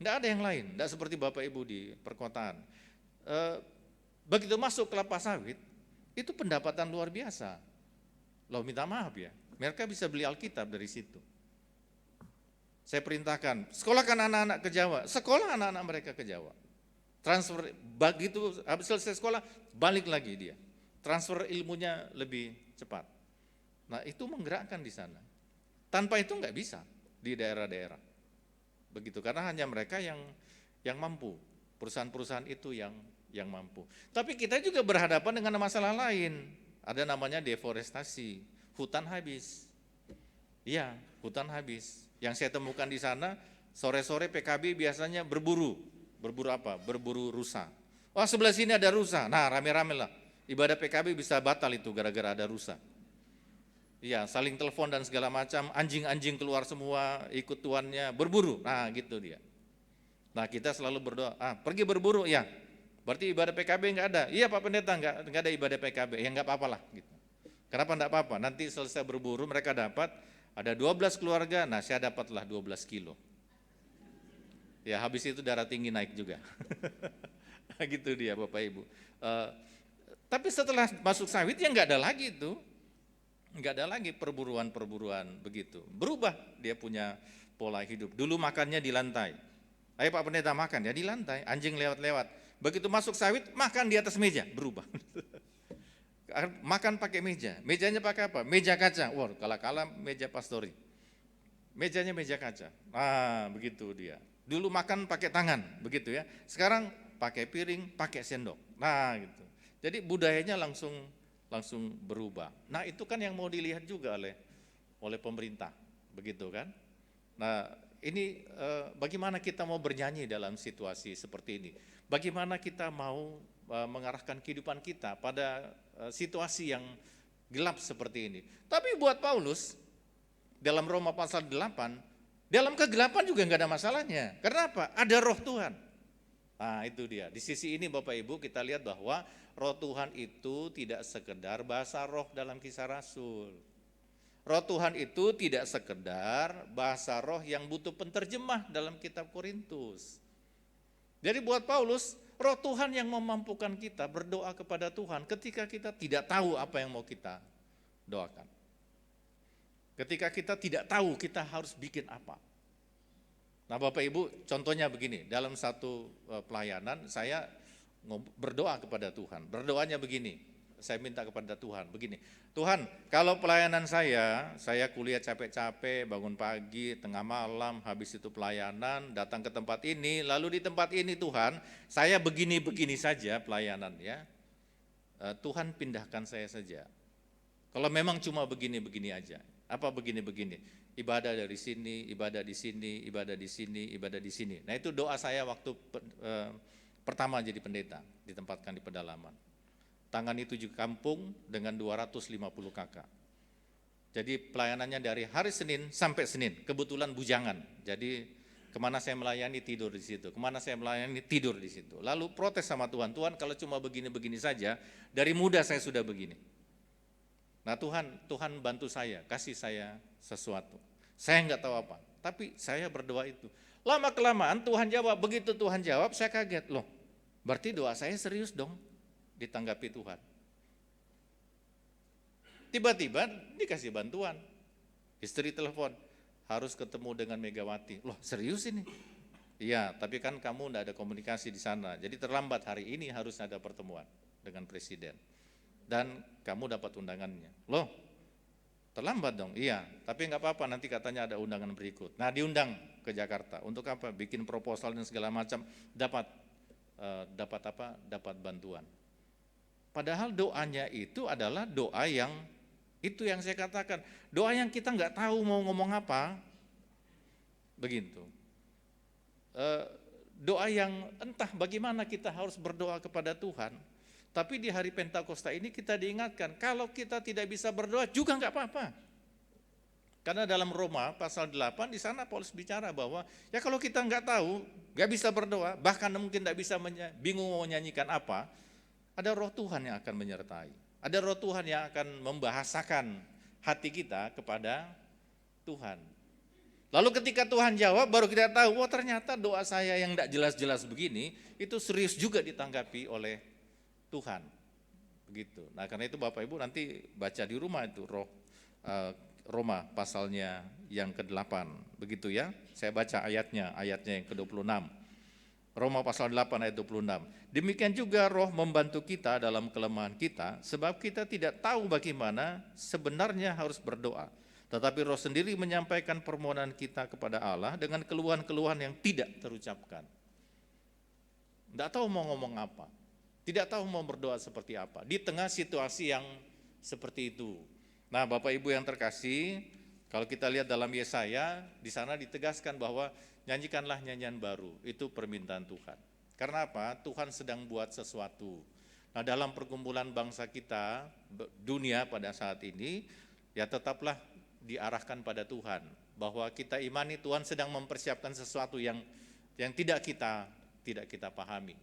Speaker 2: Enggak ada yang lain, enggak seperti Bapak Ibu di perkotaan. Begitu masuk kelapa sawit, itu pendapatan luar biasa. Loh minta maaf ya, mereka bisa beli Alkitab dari situ. Saya perintahkan, sekolahkan anak-anak ke Jawa, sekolah anak-anak mereka ke Jawa. Transfer, begitu habis selesai sekolah, balik lagi dia. Transfer ilmunya lebih cepat. Nah itu menggerakkan di sana. Tanpa itu nggak bisa di daerah-daerah. Begitu karena hanya mereka yang mampu. Perusahaan-perusahaan itu yang mampu. Tapi kita juga berhadapan dengan masalah lain. Ada namanya deforestasi, hutan habis. Iya, hutan habis. Yang saya temukan di sana sore-sore PKB biasanya berburu. Berburu apa? Berburu rusa. Wah sebelah sini ada rusa. Nah rame-rame lah. Ibadah PKB bisa batal itu gara-gara ada rusa. Iya, saling telepon dan segala macam, anjing-anjing keluar semua, ikut tuannya, berburu. Nah, gitu dia. Nah, kita selalu berdoa, pergi berburu, ya. Berarti ibadah PKB enggak ada. Iya, Pak Pendeta, enggak ada ibadah PKB. Ya enggak apa-apalah gitu. Kenapa enggak apa-apa? Nanti selesai berburu mereka dapat, ada 12 keluarga, nah saya dapatlah 12 kilo. Ya habis itu darah tinggi naik juga. Gitu dia Bapak Ibu. Tapi setelah masuk sawit ya enggak ada lagi itu. Enggak ada lagi perburuan-perburuan begitu. Berubah dia punya pola hidup. Dulu makannya di lantai. Ayo Pak Pendeta makan ya di lantai, anjing lewat-lewat. Begitu masuk sawit, makan di atas meja, berubah. Makan pakai meja. Mejanya pakai apa? Meja kaca. Wah, kala-kala meja pastori. Mejanya meja kaca. Nah, begitu dia. Dulu makan pakai tangan, begitu ya. Sekarang pakai piring, pakai sendok. Nah, gitu. Jadi budayanya langsung berubah. Nah, itu kan yang mau dilihat juga oleh pemerintah, begitu kan? Nah, ini bagaimana kita mau bernyanyi dalam situasi seperti ini? Bagaimana kita mau mengarahkan kehidupan kita pada situasi yang gelap seperti ini? Tapi buat Paulus, dalam Roma pasal 8, dalam kegelapan juga enggak ada masalahnya. Karena apa? Ada roh Tuhan. Nah itu dia, di sisi ini Bapak Ibu kita lihat bahwa roh Tuhan itu tidak sekedar bahasa roh dalam Kisah Rasul. Roh Tuhan itu tidak sekedar bahasa roh yang butuh penterjemah dalam kitab Korintus. Jadi buat Paulus, roh Tuhan yang memampukan kita berdoa kepada Tuhan ketika kita tidak tahu apa yang mau kita doakan. Ketika kita tidak tahu kita harus bikin apa. Nah Bapak Ibu contohnya begini, dalam satu pelayanan saya berdoa kepada Tuhan. Berdoanya begini, saya minta kepada Tuhan begini, Tuhan kalau pelayanan saya kuliah capek-capek, bangun pagi, tengah malam, habis itu pelayanan, datang ke tempat ini, lalu di tempat ini Tuhan, saya begini-begini saja pelayanan ya, Tuhan pindahkan saya saja. Kalau memang cuma begini-begini aja, apa begini-begini, ibadah dari sini, ibadah di sini, ibadah di sini, ibadah di sini. Nah itu doa saya waktu pertama jadi pendeta, ditempatkan di pedalaman. Tangani 7 kampung dengan 250 kakak. Jadi pelayanannya dari hari Senin sampai Senin, kebetulan bujangan. Jadi kemana saya melayani tidur di situ, kemana saya melayani tidur di situ. Lalu protes sama Tuhan, Tuhan kalau cuma begini-begini saja, dari muda saya sudah begini. Nah Tuhan bantu saya, kasih saya sesuatu. Saya enggak tahu apa, tapi saya berdoa itu. Lama kelamaan Tuhan jawab, begitu Tuhan jawab saya kaget, loh berarti doa saya serius dong ditanggapi Tuhan. Tiba-tiba dikasih bantuan, istri telepon, harus ketemu dengan Megawati. Loh serius ini? Iya, tapi kan kamu enggak ada komunikasi di sana, jadi terlambat hari ini harus ada pertemuan dengan Presiden. Dan kamu dapat undangannya. Loh, terlambat dong? Iya, tapi enggak apa-apa, nanti katanya ada undangan berikut. Nah diundang ke Jakarta, untuk apa? Bikin proposal dan segala macam, dapat apa? Dapat bantuan. Padahal doanya itu adalah doa yang, itu yang saya katakan, doa yang kita enggak tahu mau ngomong apa, begitu. Doa yang entah bagaimana kita harus berdoa kepada Tuhan. Tapi di hari Pentakosta ini kita diingatkan, kalau kita tidak bisa berdoa juga enggak apa-apa. Karena dalam Roma pasal 8 di sana Paulus bicara bahwa ya kalau kita enggak tahu, enggak bisa berdoa, bahkan mungkin enggak bisa bingung mau nyanyikan apa, ada roh Tuhan yang akan menyertai. Ada roh Tuhan yang akan membahasakan hati kita kepada Tuhan. Lalu ketika Tuhan jawab baru kita tahu, oh ternyata doa saya yang enggak jelas-jelas begini, itu serius juga ditanggapi oleh Tuhan, begitu. Nah karena itu Bapak Ibu nanti baca di rumah itu Roma pasalnya yang ke-8, begitu ya. Saya baca ayatnya yang ke-26. Roma pasal 8 ayat 26. Demikian juga roh membantu kita dalam kelemahan kita, sebab kita tidak tahu bagaimana sebenarnya harus berdoa. Tetapi roh sendiri menyampaikan permohonan kita kepada Allah dengan keluhan-keluhan yang tidak terucapkan. Tidak tahu mau ngomong apa. Tidak tahu mau berdoa seperti apa di tengah situasi yang seperti itu. Nah, Bapak Ibu yang terkasih, kalau kita lihat dalam Yesaya, di sana ditegaskan bahwa nyanyikanlah nyanyian baru, itu permintaan Tuhan. Karena apa? Tuhan sedang buat sesuatu. Nah, dalam perkumpulan bangsa kita, dunia pada saat ini, ya tetaplah diarahkan pada Tuhan, bahwa kita imani Tuhan sedang mempersiapkan sesuatu yang tidak kita pahami.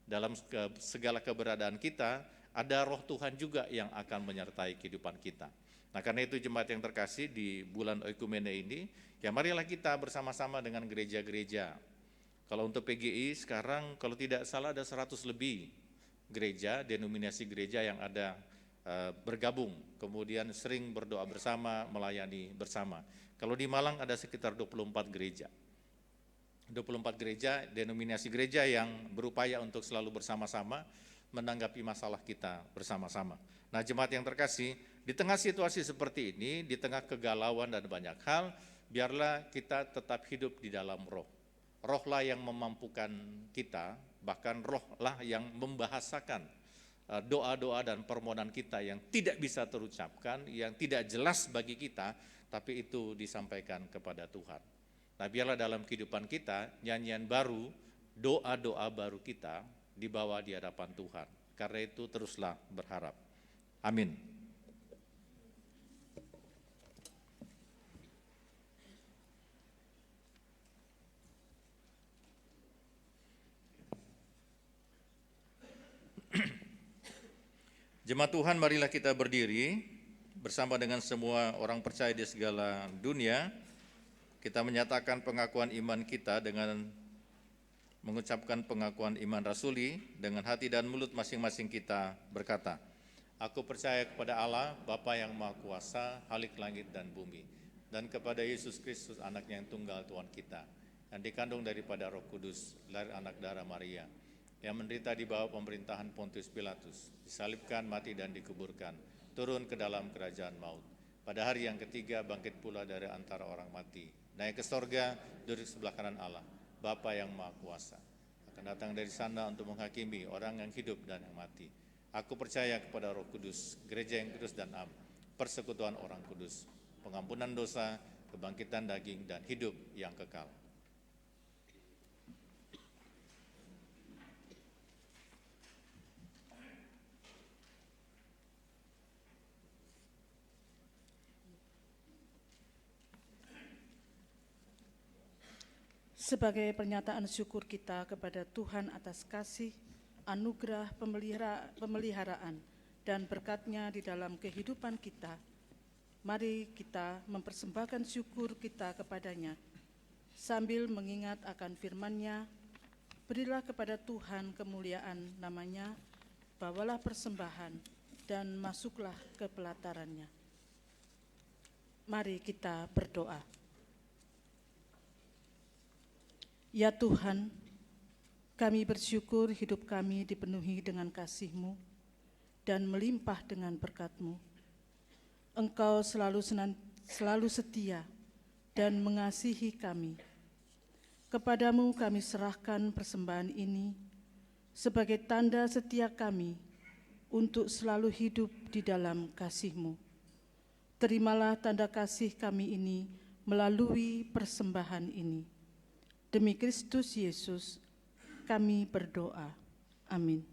Speaker 2: Dalam segala keberadaan kita, ada roh Tuhan juga yang akan menyertai kehidupan kita. Nah, karena itu jemaat yang terkasih, di bulan Oikumene ini, ya marilah kita bersama-sama dengan gereja-gereja. Kalau untuk PGI sekarang kalau tidak salah ada 100 lebih gereja, denominasi gereja yang ada bergabung, kemudian sering berdoa bersama, melayani bersama. Kalau di Malang ada sekitar 24 gereja. 24 gereja, denominasi gereja yang berupaya untuk selalu bersama-sama menanggapi masalah kita bersama-sama. Nah, jemaat yang terkasih, di tengah situasi seperti ini, di tengah kegalauan dan banyak hal, biarlah kita tetap hidup di dalam roh. Rohlah yang memampukan kita, bahkan rohlah yang membahasakan doa-doa dan permohonan kita yang tidak bisa terucapkan, yang tidak jelas bagi kita, tapi itu disampaikan kepada Tuhan. Nah, biarlah dalam kehidupan kita, nyanyian baru, doa-doa baru kita dibawa di hadapan Tuhan. Karena itu teruslah berharap. Amin. Jemaat Tuhan, marilah kita berdiri bersama dengan semua orang percaya di segala dunia. Kita menyatakan pengakuan iman kita dengan mengucapkan pengakuan iman rasuli dengan hati dan mulut masing-masing kita berkata, aku percaya kepada Allah, Bapa yang Maha Kuasa, Khalik langit dan bumi, dan kepada Yesus Kristus, anaknya yang tunggal Tuhan kita, yang dikandung daripada Roh Kudus, lahir anak darah Maria, yang menderita di bawah pemerintahan Pontius Pilatus, disalibkan, mati dan dikuburkan, turun ke dalam kerajaan maut. Pada hari yang ketiga bangkit pula dari antara orang mati, naik ke sorga, duduk sebelah kanan Allah, Bapa yang Maha Kuasa, akan datang dari sana untuk menghakimi orang yang hidup dan yang mati. Aku percaya kepada Roh Kudus, gereja yang kudus dan am, persekutuan orang kudus, pengampunan dosa, kebangkitan daging dan hidup yang kekal.
Speaker 6: Sebagai pernyataan syukur kita kepada Tuhan atas kasih, anugerah, pemeliharaan, dan berkat-Nya di dalam kehidupan kita, mari kita mempersembahkan syukur kita kepada-Nya. Sambil mengingat akan firman-Nya, berilah kepada Tuhan kemuliaan nama-Nya, bawalah persembahan, dan masuklah ke pelataran-Nya. Mari kita berdoa. Ya Tuhan, kami bersyukur hidup kami dipenuhi dengan kasih-Mu dan melimpah dengan berkat-Mu. Engkau selalu setia dan mengasihi kami. Kepadamu kami serahkan persembahan ini sebagai tanda setia kami untuk selalu hidup di dalam kasih-Mu. Terimalah tanda kasih kami ini melalui persembahan ini. Demi Kristus Yesus, kami berdoa. Amin.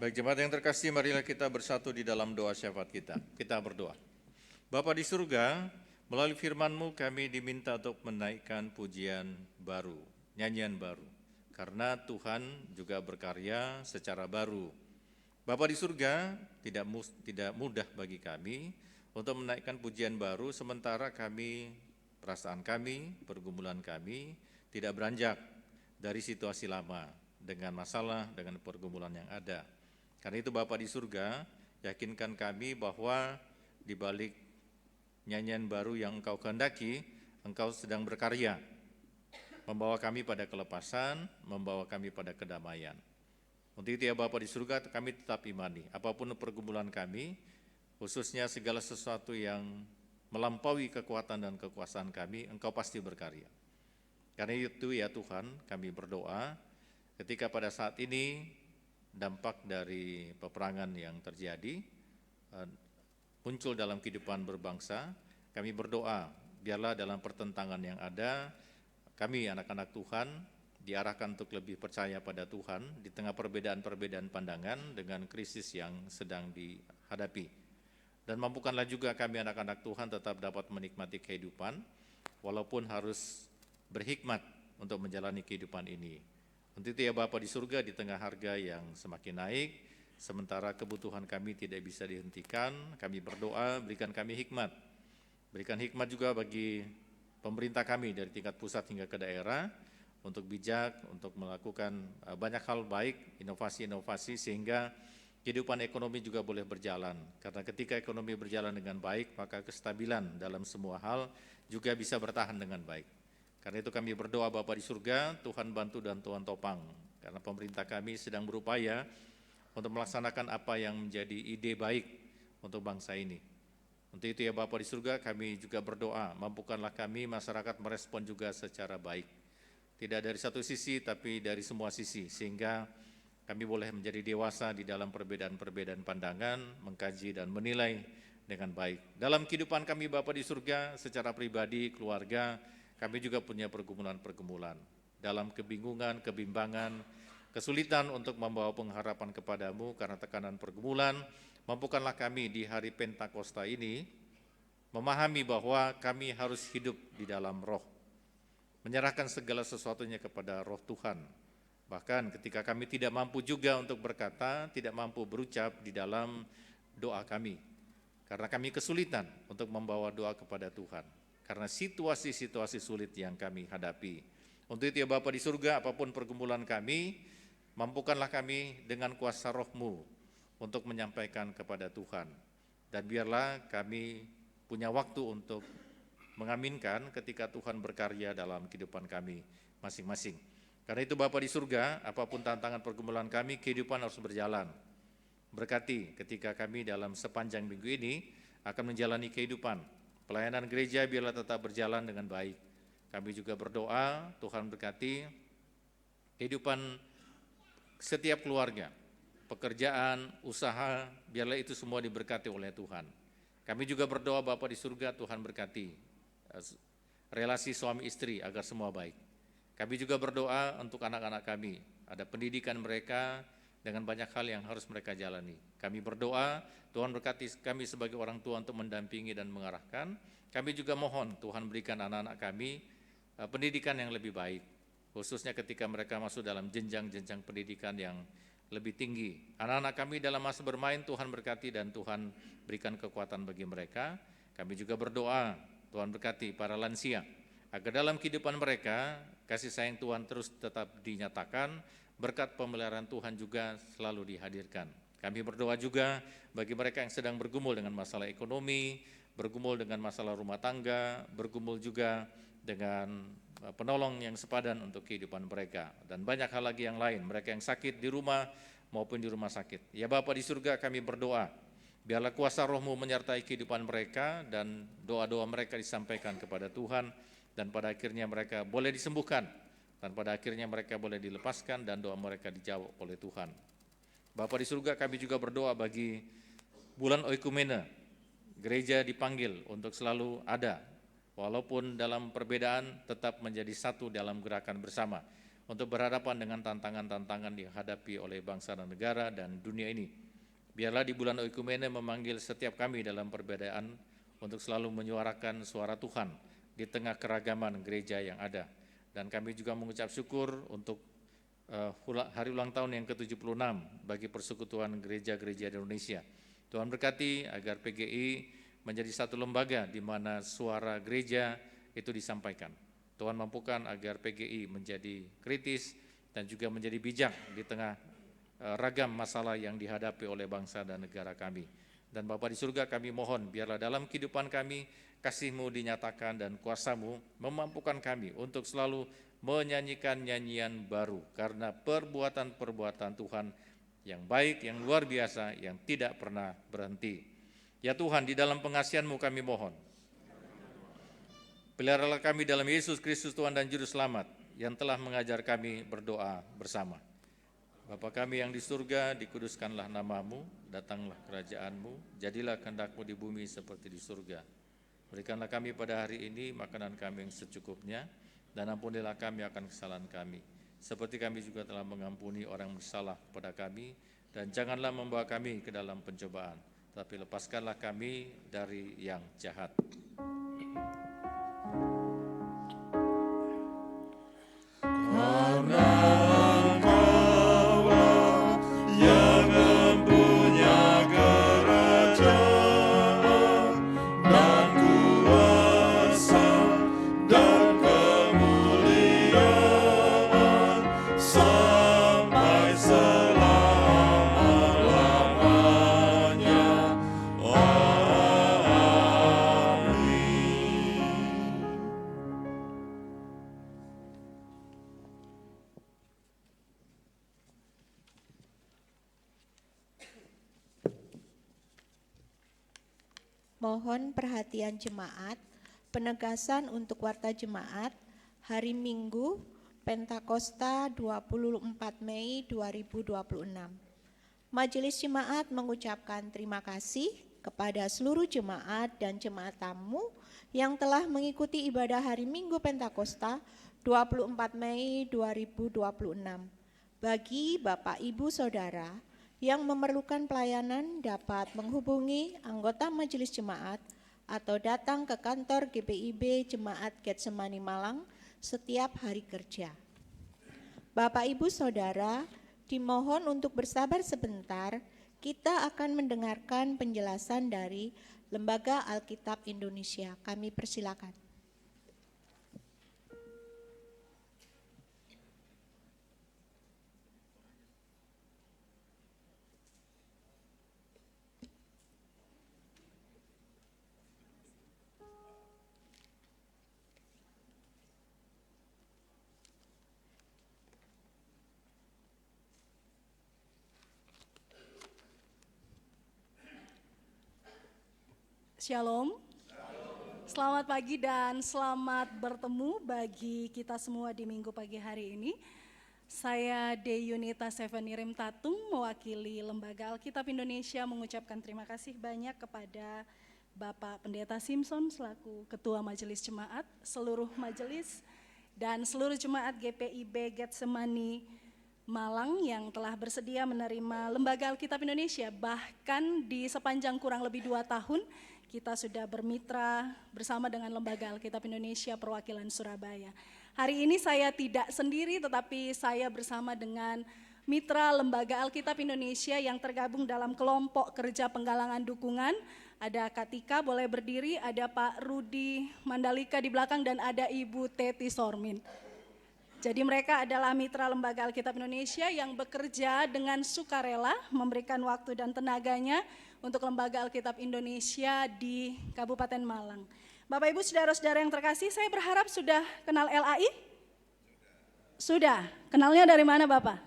Speaker 2: Baik jemaat yang terkasih, marilah kita bersatu di dalam doa syafaat kita. Kita berdoa. Bapa di surga, melalui firman-Mu kami diminta untuk menaikkan pujian baru, nyanyian baru. Karena Tuhan juga berkarya secara baru. Bapa di surga, tidak mudah bagi kami untuk menaikkan pujian baru sementara kami, perasaan kami, pergumulan kami tidak beranjak dari situasi lama dengan masalah, dengan pergumulan yang ada. Karena itu Bapa di surga, yakinkan kami bahwa di balik nyanyian baru yang Engkau kehendaki, Engkau sedang berkarya, membawa kami pada kelepasan, membawa kami pada kedamaian. Untuk itu ya Bapa di surga, kami tetap imani, apapun pergumulan kami, khususnya segala sesuatu yang melampaui kekuatan dan kekuasaan kami, Engkau pasti berkarya. Karena itu ya Tuhan, kami berdoa, ketika pada saat ini dampak dari peperangan yang terjadi muncul dalam kehidupan berbangsa, kami berdoa biarlah dalam pertentangan yang ada, kami anak-anak Tuhan diarahkan untuk lebih percaya pada Tuhan di tengah perbedaan-perbedaan pandangan dengan krisis yang sedang dihadapi. Dan mampukanlah juga kami anak-anak Tuhan tetap dapat menikmati kehidupan walaupun harus berhikmat untuk menjalani kehidupan ini. Untuk itu ya Bapa di surga, di tengah harga yang semakin naik, sementara kebutuhan kami tidak bisa dihentikan, kami berdoa berikan kami hikmat. Berikan hikmat juga bagi pemerintah kami dari tingkat pusat hingga ke daerah untuk bijak, untuk melakukan banyak hal baik, inovasi-inovasi sehingga kehidupan ekonomi juga boleh berjalan. Karena ketika ekonomi berjalan dengan baik, maka kestabilan dalam semua hal juga bisa bertahan dengan baik. Karena itu kami berdoa Bapa di surga, Tuhan bantu dan Tuhan topang. Karena pemerintah kami sedang berupaya untuk melaksanakan apa yang menjadi ide baik untuk bangsa ini. Untuk itu ya Bapa di surga, kami juga berdoa, mampukanlah kami masyarakat merespon juga secara baik. Tidak dari satu sisi, tapi dari semua sisi, sehingga kami boleh menjadi dewasa di dalam perbedaan-perbedaan pandangan, mengkaji dan menilai dengan baik. Dalam kehidupan kami Bapa di surga, secara pribadi, keluarga, kami juga punya pergumulan-pergumulan. Dalam kebingungan, kebimbangan, kesulitan untuk membawa pengharapan kepadamu karena tekanan pergumulan, mampukanlah kami di hari Pentakosta ini memahami bahwa kami harus hidup di dalam roh, menyerahkan segala sesuatunya kepada roh Tuhan. Bahkan ketika kami tidak mampu juga untuk berkata, tidak mampu berucap di dalam doa kami, karena kami kesulitan untuk membawa doa kepada Tuhan, karena situasi-situasi sulit yang kami hadapi. Untuk itu ya Bapa di surga, apapun pergumulan kami, mampukanlah kami dengan kuasa roh-Mu untuk menyampaikan kepada Tuhan. Dan biarlah kami punya waktu untuk mengaminkan ketika Tuhan berkarya dalam kehidupan kami masing-masing. Karena itu Bapa di surga, apapun tantangan pergumulan kami, kehidupan harus berjalan. Berkati ketika kami dalam sepanjang minggu ini akan menjalani kehidupan. Pelayanan gereja biarlah tetap berjalan dengan baik. Kami juga berdoa, Tuhan berkati kehidupan setiap keluarga, pekerjaan, usaha, biarlah itu semua diberkati oleh Tuhan. Kami juga berdoa Bapa di surga, Tuhan berkati relasi suami istri agar semua baik. Kami juga berdoa untuk anak-anak kami, ada pendidikan mereka dengan banyak hal yang harus mereka jalani. Kami berdoa, Tuhan berkati kami sebagai orang tua untuk mendampingi dan mengarahkan. Kami juga mohon Tuhan berikan anak-anak kami pendidikan yang lebih baik, khususnya ketika mereka masuk dalam jenjang-jenjang pendidikan yang lebih tinggi. Anak-anak kami dalam masa bermain, Tuhan berkati dan Tuhan berikan kekuatan bagi mereka. Kami juga berdoa, Tuhan berkati para lansia, agar dalam kehidupan mereka, kasih sayang Tuhan terus tetap dinyatakan, berkat pemeliharaan Tuhan juga selalu dihadirkan. Kami berdoa juga bagi mereka yang sedang bergumul dengan masalah ekonomi, bergumul dengan masalah rumah tangga, bergumul juga dengan penolong yang sepadan untuk kehidupan mereka. Dan banyak hal lagi yang lain, mereka yang sakit di rumah maupun di rumah sakit. Ya Bapa di surga, kami berdoa, biarlah kuasa roh-Mu menyertai kehidupan mereka dan doa-doa mereka disampaikan kepada Tuhan, dan pada akhirnya mereka boleh disembuhkan, dan pada akhirnya mereka boleh dilepaskan dan doa mereka dijawab oleh Tuhan. Bapa di surga, kami juga berdoa bagi bulan Oikumene. Gereja dipanggil untuk selalu ada, walaupun dalam perbedaan tetap menjadi satu dalam gerakan bersama. untuk berhadapan dengan tantangan-tantangan dihadapi oleh bangsa dan negara dan dunia ini. Biarlah di bulan Oikumene memanggil setiap kami dalam perbedaan untuk selalu menyuarakan suara Tuhan di tengah keragaman gereja yang ada. Dan kami juga mengucap syukur untuk hari ulang tahun yang ke-76 bagi Persekutuan Gereja-Gereja di Indonesia. Tuhan berkati agar PGI menjadi satu lembaga di mana suara gereja itu disampaikan. Tuhan mampukan agar PGI menjadi kritis dan juga menjadi bijak di tengah ragam masalah yang dihadapi oleh bangsa dan negara kami. Dan Bapa di surga, kami mohon biarlah dalam kehidupan kami kasih-Mu dinyatakan dan kuasa-Mu memampukan kami untuk selalu menyanyikan nyanyian baru karena perbuatan-perbuatan Tuhan yang baik, yang luar biasa, yang tidak pernah berhenti. Ya Tuhan, di dalam pengasihan-Mu kami mohon, peliharalah kami dalam Yesus Kristus Tuhan dan Juru Selamat yang telah mengajar kami berdoa bersama. Bapa kami yang di surga, dikuduskanlah nama-Mu, datanglah kerajaan-Mu, jadilah kehendak-Mu di bumi seperti di surga. Berikanlah kami pada hari ini makanan kami yang secukupnya, dan ampunilah kami akan kesalahan kami, seperti kami juga telah mengampuni orang bersalah kepada kami, dan janganlah membawa kami ke dalam pencobaan, tapi lepaskanlah kami dari yang jahat.
Speaker 7: Mohon perhatian jemaat, penegasan untuk warta jemaat, hari Minggu, Pentakosta 24 Mei 2026. Majelis Jemaat mengucapkan terima kasih kepada seluruh jemaat dan jemaat tamu yang telah mengikuti ibadah hari Minggu Pentakosta 24 Mei 2026. Bagi Bapak Ibu Saudara yang memerlukan pelayanan dapat menghubungi anggota Majelis Jemaat atau datang ke kantor GPIB Jemaat Getsemani Malang setiap hari kerja. Bapak Ibu Saudara, dimohon untuk bersabar sebentar, kita akan mendengarkan penjelasan dari Lembaga Alkitab Indonesia. Kami persilakan.
Speaker 8: Shalom. Selamat pagi dan selamat bertemu bagi kita semua di Minggu pagi hari ini. Saya Deyunita Sevenirim Tatung mewakili Lembaga Alkitab Indonesia mengucapkan terima kasih banyak kepada Bapak Pendeta Simpson selaku Ketua Majelis Jemaat, seluruh majelis dan seluruh jemaat GPIB Getsemani Malang yang telah bersedia menerima Lembaga Alkitab Indonesia. Bahkan di sepanjang kurang lebih 2 tahun kita sudah bermitra bersama dengan Lembaga Alkitab Indonesia perwakilan Surabaya. Hari ini saya tidak sendiri tetapi saya bersama dengan mitra Lembaga Alkitab Indonesia yang tergabung dalam kelompok kerja penggalangan dukungan. Ada Kak Tika, boleh berdiri, ada Pak Rudi Mandalika di belakang dan ada Ibu Teti Sormin. Jadi mereka adalah mitra Lembaga Alkitab Indonesia yang bekerja dengan sukarela memberikan waktu dan tenaganya untuk Lembaga Alkitab Indonesia di Kabupaten Malang. Bapak Ibu saudara-saudara yang terkasih, saya berharap sudah kenal LAI? Sudah. Kenalnya dari mana Bapak?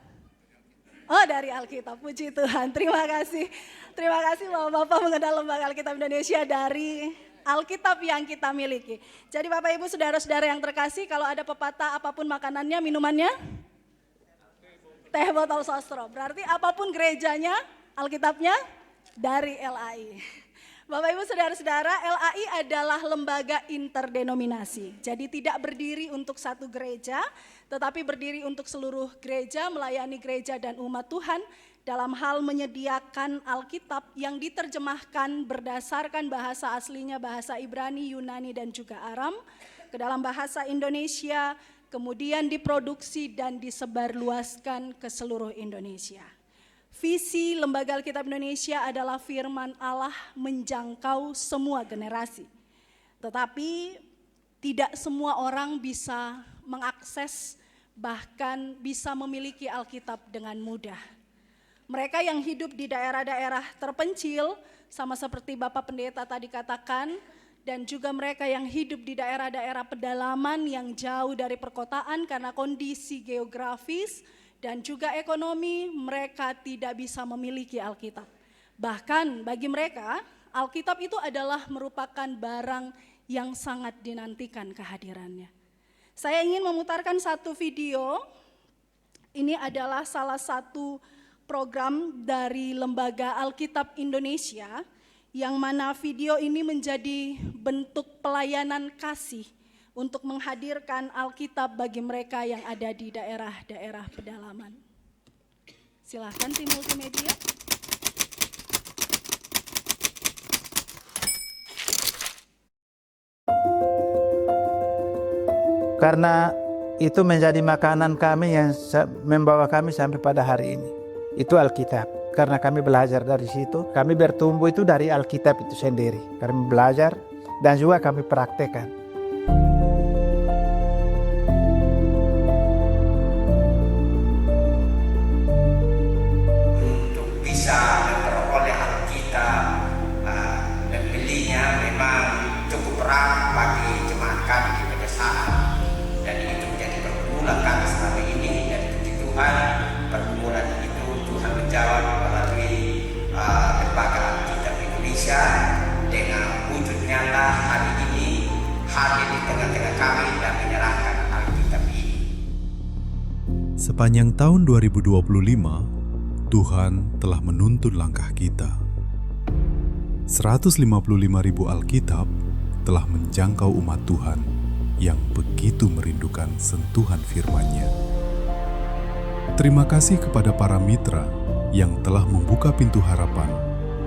Speaker 8: Oh, dari Alkitab, puji Tuhan. Terima kasih. Terima kasih Bapak mengenal Lembaga Alkitab Indonesia dari Alkitab yang kita miliki. Jadi Bapak Ibu saudara-saudara yang terkasih, kalau ada pepatah apapun makanannya, minumannya teh botol sostro. Berarti apapun gerejanya, Alkitabnya dari LAI. Bapak Ibu Saudara-saudara, LAI adalah lembaga interdenominasi. Jadi tidak berdiri untuk satu gereja, tetapi berdiri untuk seluruh gereja, melayani gereja dan umat Tuhan dalam hal menyediakan Alkitab yang diterjemahkan berdasarkan bahasa aslinya, bahasa Ibrani, Yunani dan juga Aram, ke dalam bahasa Indonesia, kemudian diproduksi dan disebarluaskan ke seluruh Indonesia. Visi Lembaga Alkitab Indonesia adalah firman Allah menjangkau semua generasi. Tetapi tidak semua orang bisa mengakses, bahkan bisa memiliki Alkitab dengan mudah. Mereka yang hidup di daerah-daerah terpencil, sama seperti Bapak Pendeta tadi katakan, dan juga mereka yang hidup di daerah-daerah pedalaman yang jauh dari perkotaan karena kondisi geografis, dan juga ekonomi, mereka tidak bisa memiliki Alkitab. Bahkan bagi mereka, Alkitab itu adalah merupakan barang yang sangat dinantikan kehadirannya. Saya ingin memutarkan satu video. Ini adalah salah satu program dari Lembaga Alkitab Indonesia, yang mana video ini menjadi bentuk pelayanan kasih untuk menghadirkan Alkitab bagi mereka yang ada di daerah-daerah pedalaman. Silahkan tim multimedia.
Speaker 9: Karena itu menjadi makanan kami yang membawa kami sampai pada hari ini. Itu Alkitab. Karena kami belajar dari situ, kami bertumbuh itu dari Alkitab itu sendiri. Kami belajar dan juga kami praktekkan.
Speaker 10: Memperoleh Alkitab, membelinya memang cukup berat bagi jemaat kami di pedesaan, dan itu menjadi pergumulan kami selama ini. Dan puji Tuhan, pergumulan itu Tuhan menjawab melalui Lembaga Alkitab Indonesia dengan wujud nyata hari ini hadir di tengah-tengah kami dan menyerahkan Alkitab ini.
Speaker 11: Sepanjang tahun 2025, Tuhan telah menuntun langkah kita. 155.000 Alkitab telah menjangkau umat Tuhan yang begitu merindukan sentuhan firman-Nya. Terima kasih kepada para mitra yang telah membuka pintu harapan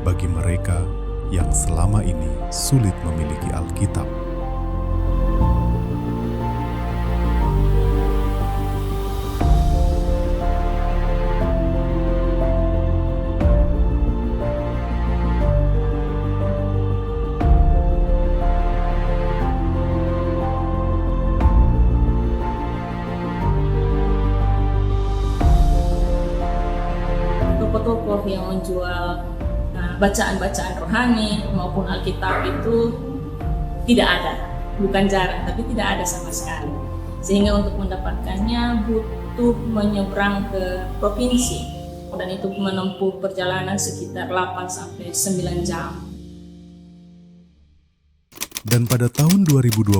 Speaker 11: bagi mereka yang selama ini sulit memiliki Alkitab.
Speaker 12: Toko-toko yang menjual bacaan-bacaan rohani maupun Alkitab itu tidak ada, bukan jarang, tapi tidak ada sama sekali. Sehingga untuk mendapatkannya butuh menyeberang ke provinsi, dan itu menempuh perjalanan sekitar 8-9 jam.
Speaker 11: Dan pada tahun 2026,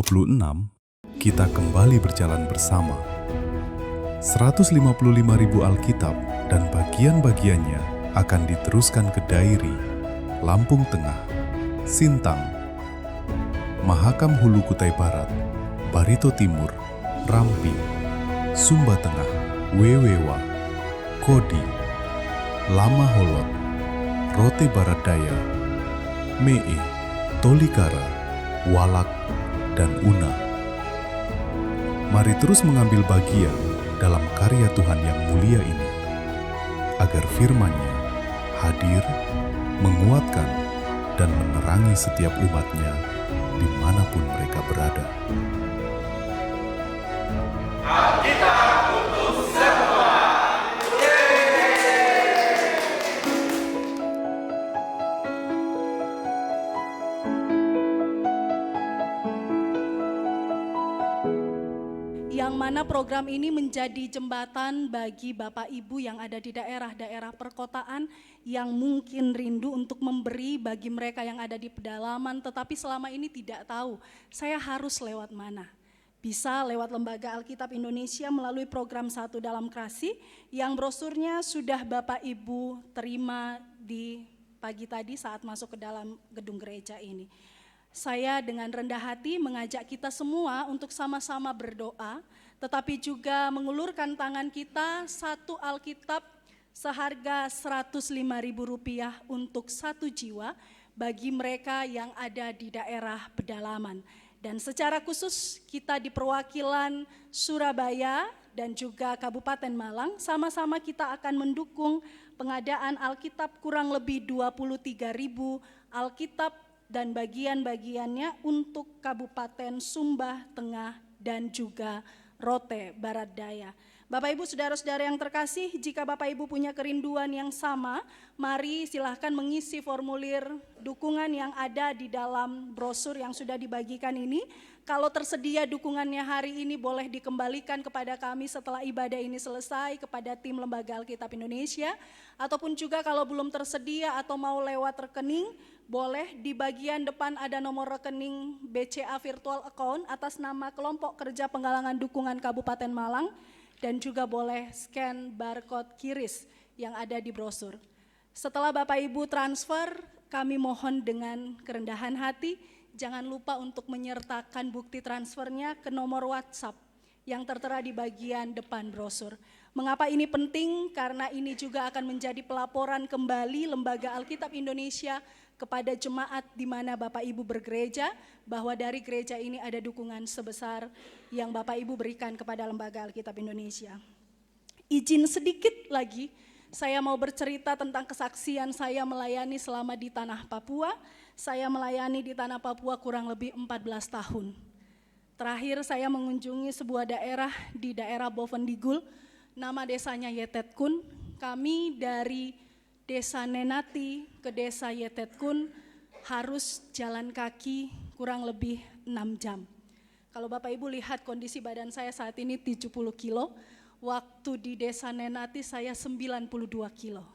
Speaker 11: kita kembali berjalan bersama. 155.000 Alkitab dan bagian-bagiannya akan diteruskan ke Dairi, Lampung Tengah, Sintang, Mahakam Hulu Kutai Barat, Barito Timur, Rampi, Sumba Tengah, Wewewa, Kodi, Lama Holot, Rote Barat Daya, Mee, Tolikara, Walak, dan Una. Mari terus mengambil bagian dalam karya Tuhan yang mulia ini, agar firman-Nya hadir, menguatkan, dan menerangi setiap umat-Nya dimanapun mereka berada.
Speaker 10: Alkitab untuk semua.
Speaker 8: Yang mana program ini menjadi jembatan bagi Bapak Ibu yang ada di daerah-daerah perkotaan yang mungkin rindu untuk memberi bagi mereka yang ada di pedalaman, tetapi selama ini tidak tahu saya harus lewat mana. Bisa lewat Lembaga Alkitab Indonesia melalui program Satu Dalam Kasih yang brosurnya sudah Bapak Ibu terima di pagi tadi saat masuk ke dalam gedung gereja ini. Saya dengan rendah hati mengajak kita semua untuk sama-sama berdoa, tetapi juga mengulurkan tangan kita satu Alkitab seharga Rp105.000 untuk 1 jiwa bagi mereka yang ada di daerah pedalaman. Dan secara khusus kita di perwakilan Surabaya dan juga Kabupaten Malang, sama-sama kita akan mendukung pengadaan Alkitab kurang lebih 23.000 Alkitab dan bagian-bagiannya untuk Kabupaten Sumba Tengah dan juga Rote Barat Daya. Bapak Ibu saudara-saudara yang terkasih, jika Bapak Ibu punya kerinduan yang sama, mari silahkan mengisi formulir dukungan yang ada di dalam brosur yang sudah dibagikan ini. Kalau tersedia dukungannya hari ini boleh dikembalikan kepada kami setelah ibadah ini selesai kepada tim Lembaga Alkitab Indonesia. Ataupun juga kalau belum tersedia atau mau lewat rekening, boleh di bagian depan ada nomor rekening BCA Virtual Account atas nama Kelompok Kerja Penggalangan Dukungan Kabupaten Malang. Dan juga boleh scan barcode QRIS yang ada di brosur. Setelah Bapak Ibu transfer, kami mohon dengan kerendahan hati, jangan lupa untuk menyertakan bukti transfernya ke nomor WhatsApp yang tertera di bagian depan brosur. Mengapa ini penting? Karena ini juga akan menjadi pelaporan kembali Lembaga Alkitab Indonesia kepada jemaat di mana Bapak Ibu bergereja, bahwa dari gereja ini ada dukungan sebesar yang Bapak Ibu berikan kepada Lembaga Alkitab Indonesia. Izin sedikit lagi, saya mau bercerita tentang kesaksian saya melayani selama di tanah Papua. Saya melayani di tanah Papua kurang lebih 14 tahun. Terakhir saya mengunjungi sebuah daerah di daerah Bovendigul, nama desanya Yetetkun. Kami dari Desa Nenati ke Desa Yetetkun harus jalan kaki kurang lebih 6 jam. Kalau Bapak Ibu lihat kondisi badan saya saat ini 70 kilo, waktu di Desa Nenati saya 92 kilo.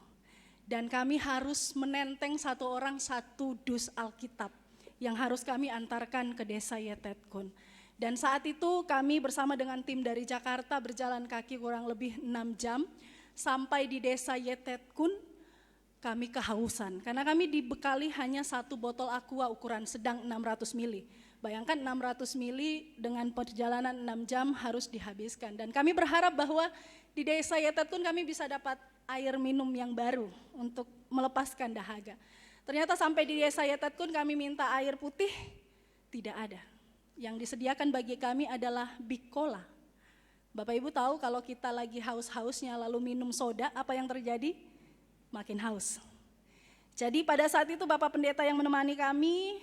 Speaker 8: Dan kami harus menenteng satu orang satu dus Alkitab yang harus kami antarkan ke Desa Yetetkun. Dan saat itu kami bersama dengan tim dari Jakarta berjalan kaki kurang lebih 6 jam sampai di Desa Yetetkun. Kami kehausan, karena kami dibekali hanya 1 botol aqua ukuran sedang 600 mili. Bayangkan 600 mili dengan perjalanan 6 jam harus dihabiskan. Dan kami berharap bahwa di Desa Yetetkun kami bisa dapat air minum yang baru untuk melepaskan dahaga. Ternyata sampai di Desa Yetetkun kami minta air putih, tidak ada. Yang disediakan bagi kami adalah Big Cola. Bapak Ibu tahu kalau kita lagi haus-hausnya lalu minum soda, apa yang terjadi? Makin haus. Jadi pada saat itu Bapak Pendeta yang menemani kami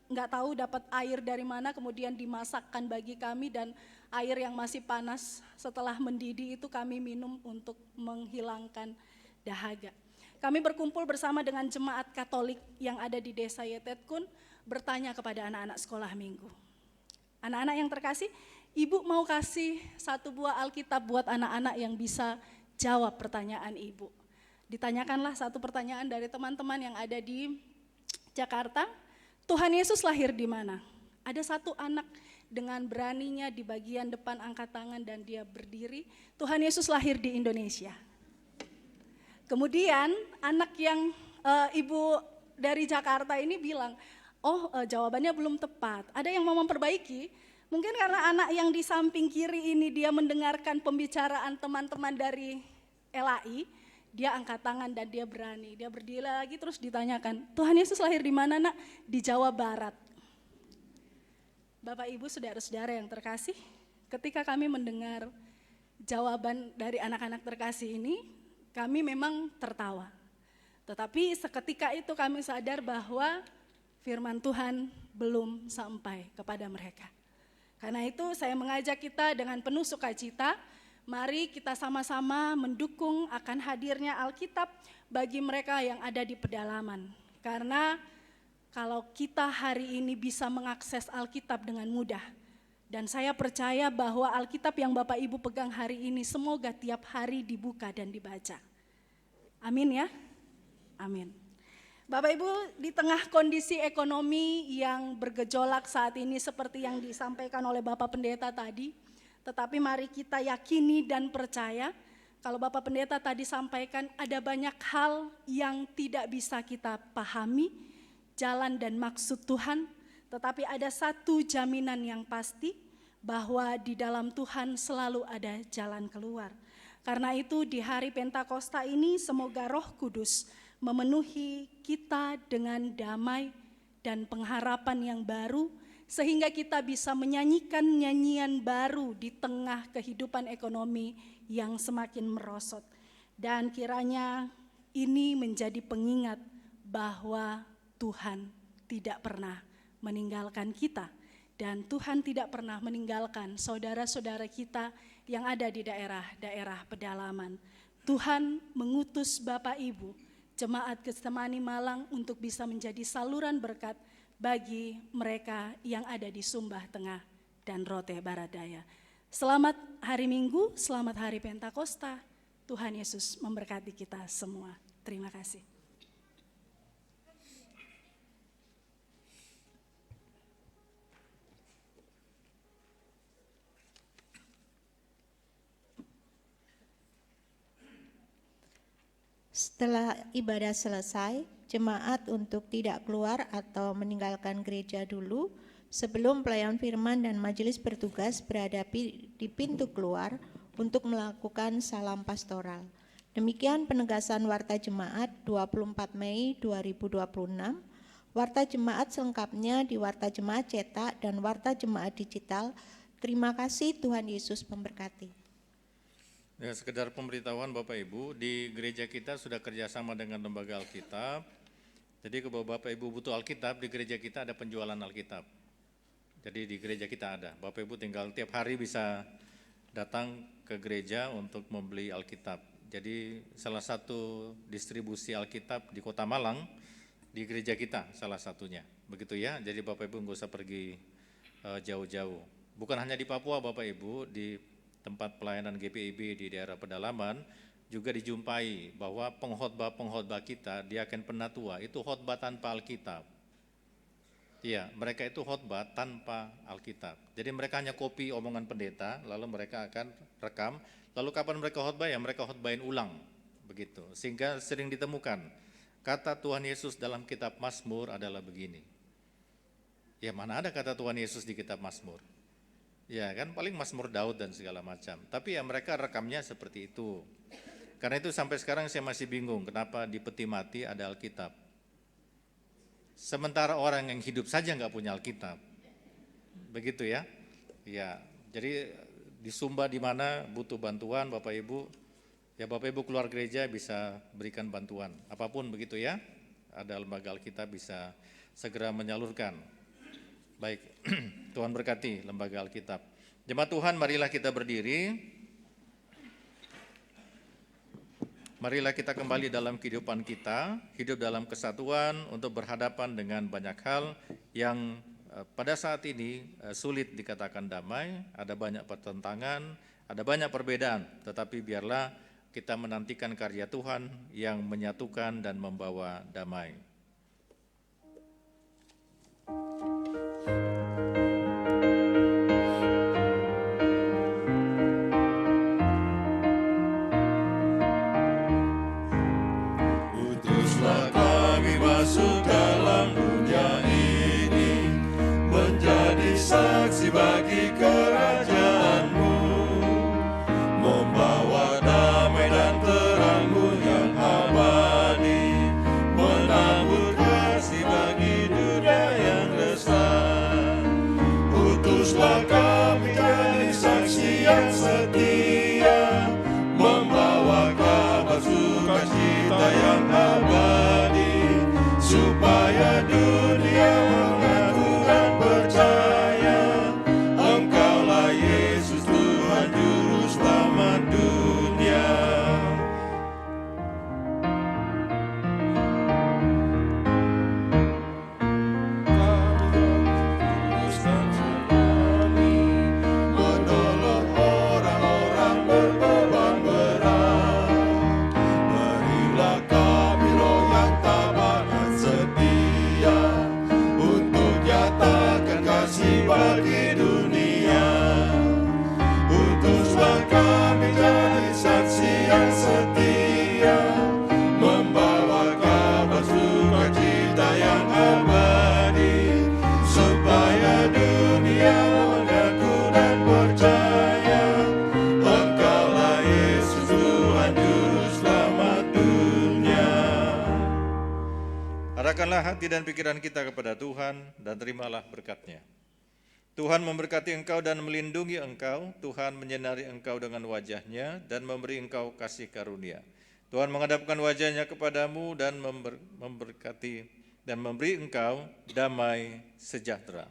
Speaker 8: nggak tahu dapat air dari mana, kemudian dimasakkan bagi kami dan air yang masih panas setelah mendidih itu kami minum untuk menghilangkan dahaga. Kami berkumpul bersama dengan jemaat Katolik yang ada di Desa Yetetkun bertanya kepada anak-anak sekolah minggu. Anak-anak yang terkasih, Ibu mau kasih 1 buah Alkitab buat anak-anak yang bisa jawab pertanyaan Ibu. Ditanyakanlah 1 pertanyaan dari teman-teman yang ada di Jakarta, Tuhan Yesus lahir di mana? Ada 1 anak dengan beraninya di bagian depan angkat tangan dan dia berdiri, Tuhan Yesus lahir di Indonesia. Kemudian anak yang ibu dari Jakarta ini bilang, jawabannya belum tepat, ada yang mau memperbaiki, mungkin karena anak yang di samping kiri ini dia mendengarkan pembicaraan teman-teman dari LAI, dia angkat tangan dan dia berani, dia berdiri lagi terus ditanyakan, Tuhan Yesus lahir di mana nak? Di Jawa Barat. Bapak Ibu saudara-saudara yang terkasih, ketika kami mendengar jawaban dari anak-anak terkasih ini, kami memang tertawa. Tetapi seketika itu kami sadar bahwa firman Tuhan belum sampai kepada mereka. Karena itu saya mengajak kita dengan penuh sukacita, mari kita sama-sama mendukung akan hadirnya Alkitab bagi mereka yang ada di pedalaman. Karena kalau kita hari ini bisa mengakses Alkitab dengan mudah, dan saya percaya bahwa Alkitab yang Bapak Ibu pegang hari ini semoga tiap hari dibuka dan dibaca. Amin ya, amin. Bapak Ibu, di tengah kondisi ekonomi yang bergejolak saat ini seperti yang disampaikan oleh Bapak Pendeta tadi, tetapi mari kita yakini dan percaya Kalau Bapak Pendeta tadi sampaikan ada banyak hal yang tidak bisa kita pahami, jalan dan maksud Tuhan, tetapi ada satu jaminan yang pasti bahwa di dalam Tuhan selalu ada jalan keluar. Karena itu di hari Pentakosta ini semoga Roh Kudus memenuhi kita dengan damai dan pengharapan yang baru, sehingga kita bisa menyanyikan nyanyian baru di tengah kehidupan ekonomi yang semakin merosot. Dan kiranya ini menjadi pengingat bahwa Tuhan tidak pernah meninggalkan kita. Dan Tuhan tidak pernah meninggalkan saudara-saudara kita yang ada di daerah-daerah pedalaman. Tuhan mengutus Bapak Ibu, Jemaat Getsemani Malang untuk bisa menjadi saluran berkat bagi mereka yang ada di Sumbah Tengah dan Rote Barat Daya. Selamat hari Minggu, selamat hari Pentakosta. Tuhan Yesus memberkati kita semua. Terima kasih.
Speaker 7: Setelah ibadah selesai, jemaat untuk tidak keluar atau meninggalkan gereja dulu sebelum pelayan firman dan majelis bertugas berada di pintu keluar untuk melakukan salam pastoral. Demikian penegasan Warta Jemaat 24 Mei 2026. Warta Jemaat selengkapnya di Warta Jemaat Cetak dan Warta Jemaat Digital. Terima kasih, Tuhan Yesus memberkati.
Speaker 2: Ya, sekedar pemberitahuan Bapak Ibu, di gereja kita sudah kerjasama dengan Lembaga Alkitab. Jadi kalau Bapak Ibu butuh Alkitab, di gereja kita ada penjualan Alkitab. Jadi di gereja kita ada, Bapak Ibu tinggal tiap hari bisa datang ke gereja untuk membeli Alkitab. Jadi salah satu distribusi Alkitab di Kota Malang, di gereja kita salah satunya. Begitu ya, jadi Bapak Ibu nggak usah pergi jauh-jauh. Bukan hanya di Papua Bapak Ibu, di tempat pelayanan GPIB di daerah pedalaman, juga dijumpai bahwa pengkhotbah kita di Aken Penatua itu khotbah tanpa Alkitab. Iya, mereka itu khotbah tanpa Alkitab. Jadi mereka hanya copy omongan pendeta, lalu mereka akan rekam, lalu kapan mereka khotbah ya mereka khotbahin ulang, begitu. Sehingga sering ditemukan kata Tuhan Yesus dalam kitab Mazmur adalah begini. Ya mana ada kata Tuhan Yesus di kitab Mazmur? Ya kan paling Mazmur Daud dan segala macam. Tapi ya mereka rekamnya seperti itu. Karena itu sampai sekarang saya masih bingung kenapa di peti mati ada Alkitab. Sementara orang yang hidup saja nggak punya Alkitab. Begitu ya. Ya, jadi di Sumba di mana butuh bantuan Bapak Ibu, ya Bapak Ibu keluar gereja bisa berikan bantuan. Apapun begitu ya. Ada lembaga Alkitab bisa segera menyalurkan. Baik, Tuhan berkati lembaga Alkitab. Jemaat Tuhan, marilah kita berdiri. Marilah kita kembali dalam kehidupan kita, hidup dalam kesatuan untuk berhadapan dengan banyak hal yang pada saat ini sulit dikatakan damai, ada banyak pertentangan, ada banyak perbedaan, tetapi biarlah kita menantikan karya Tuhan yang menyatukan dan membawa damai.
Speaker 4: Utuslah kami masuk dalam dunia ini, menjadi saksi bagi kerajaan-Mu, membawa damai dan terang-Mu yang abadi, menang
Speaker 2: hati dan pikiran kita kepada Tuhan, dan terimalah berkat-Nya. Tuhan memberkati engkau dan melindungi engkau, Tuhan menyinari engkau dengan wajah-Nya dan memberi engkau kasih karunia. Tuhan menghadapkan wajah-Nya kepadamu dan memberkati dan memberi engkau damai sejahtera.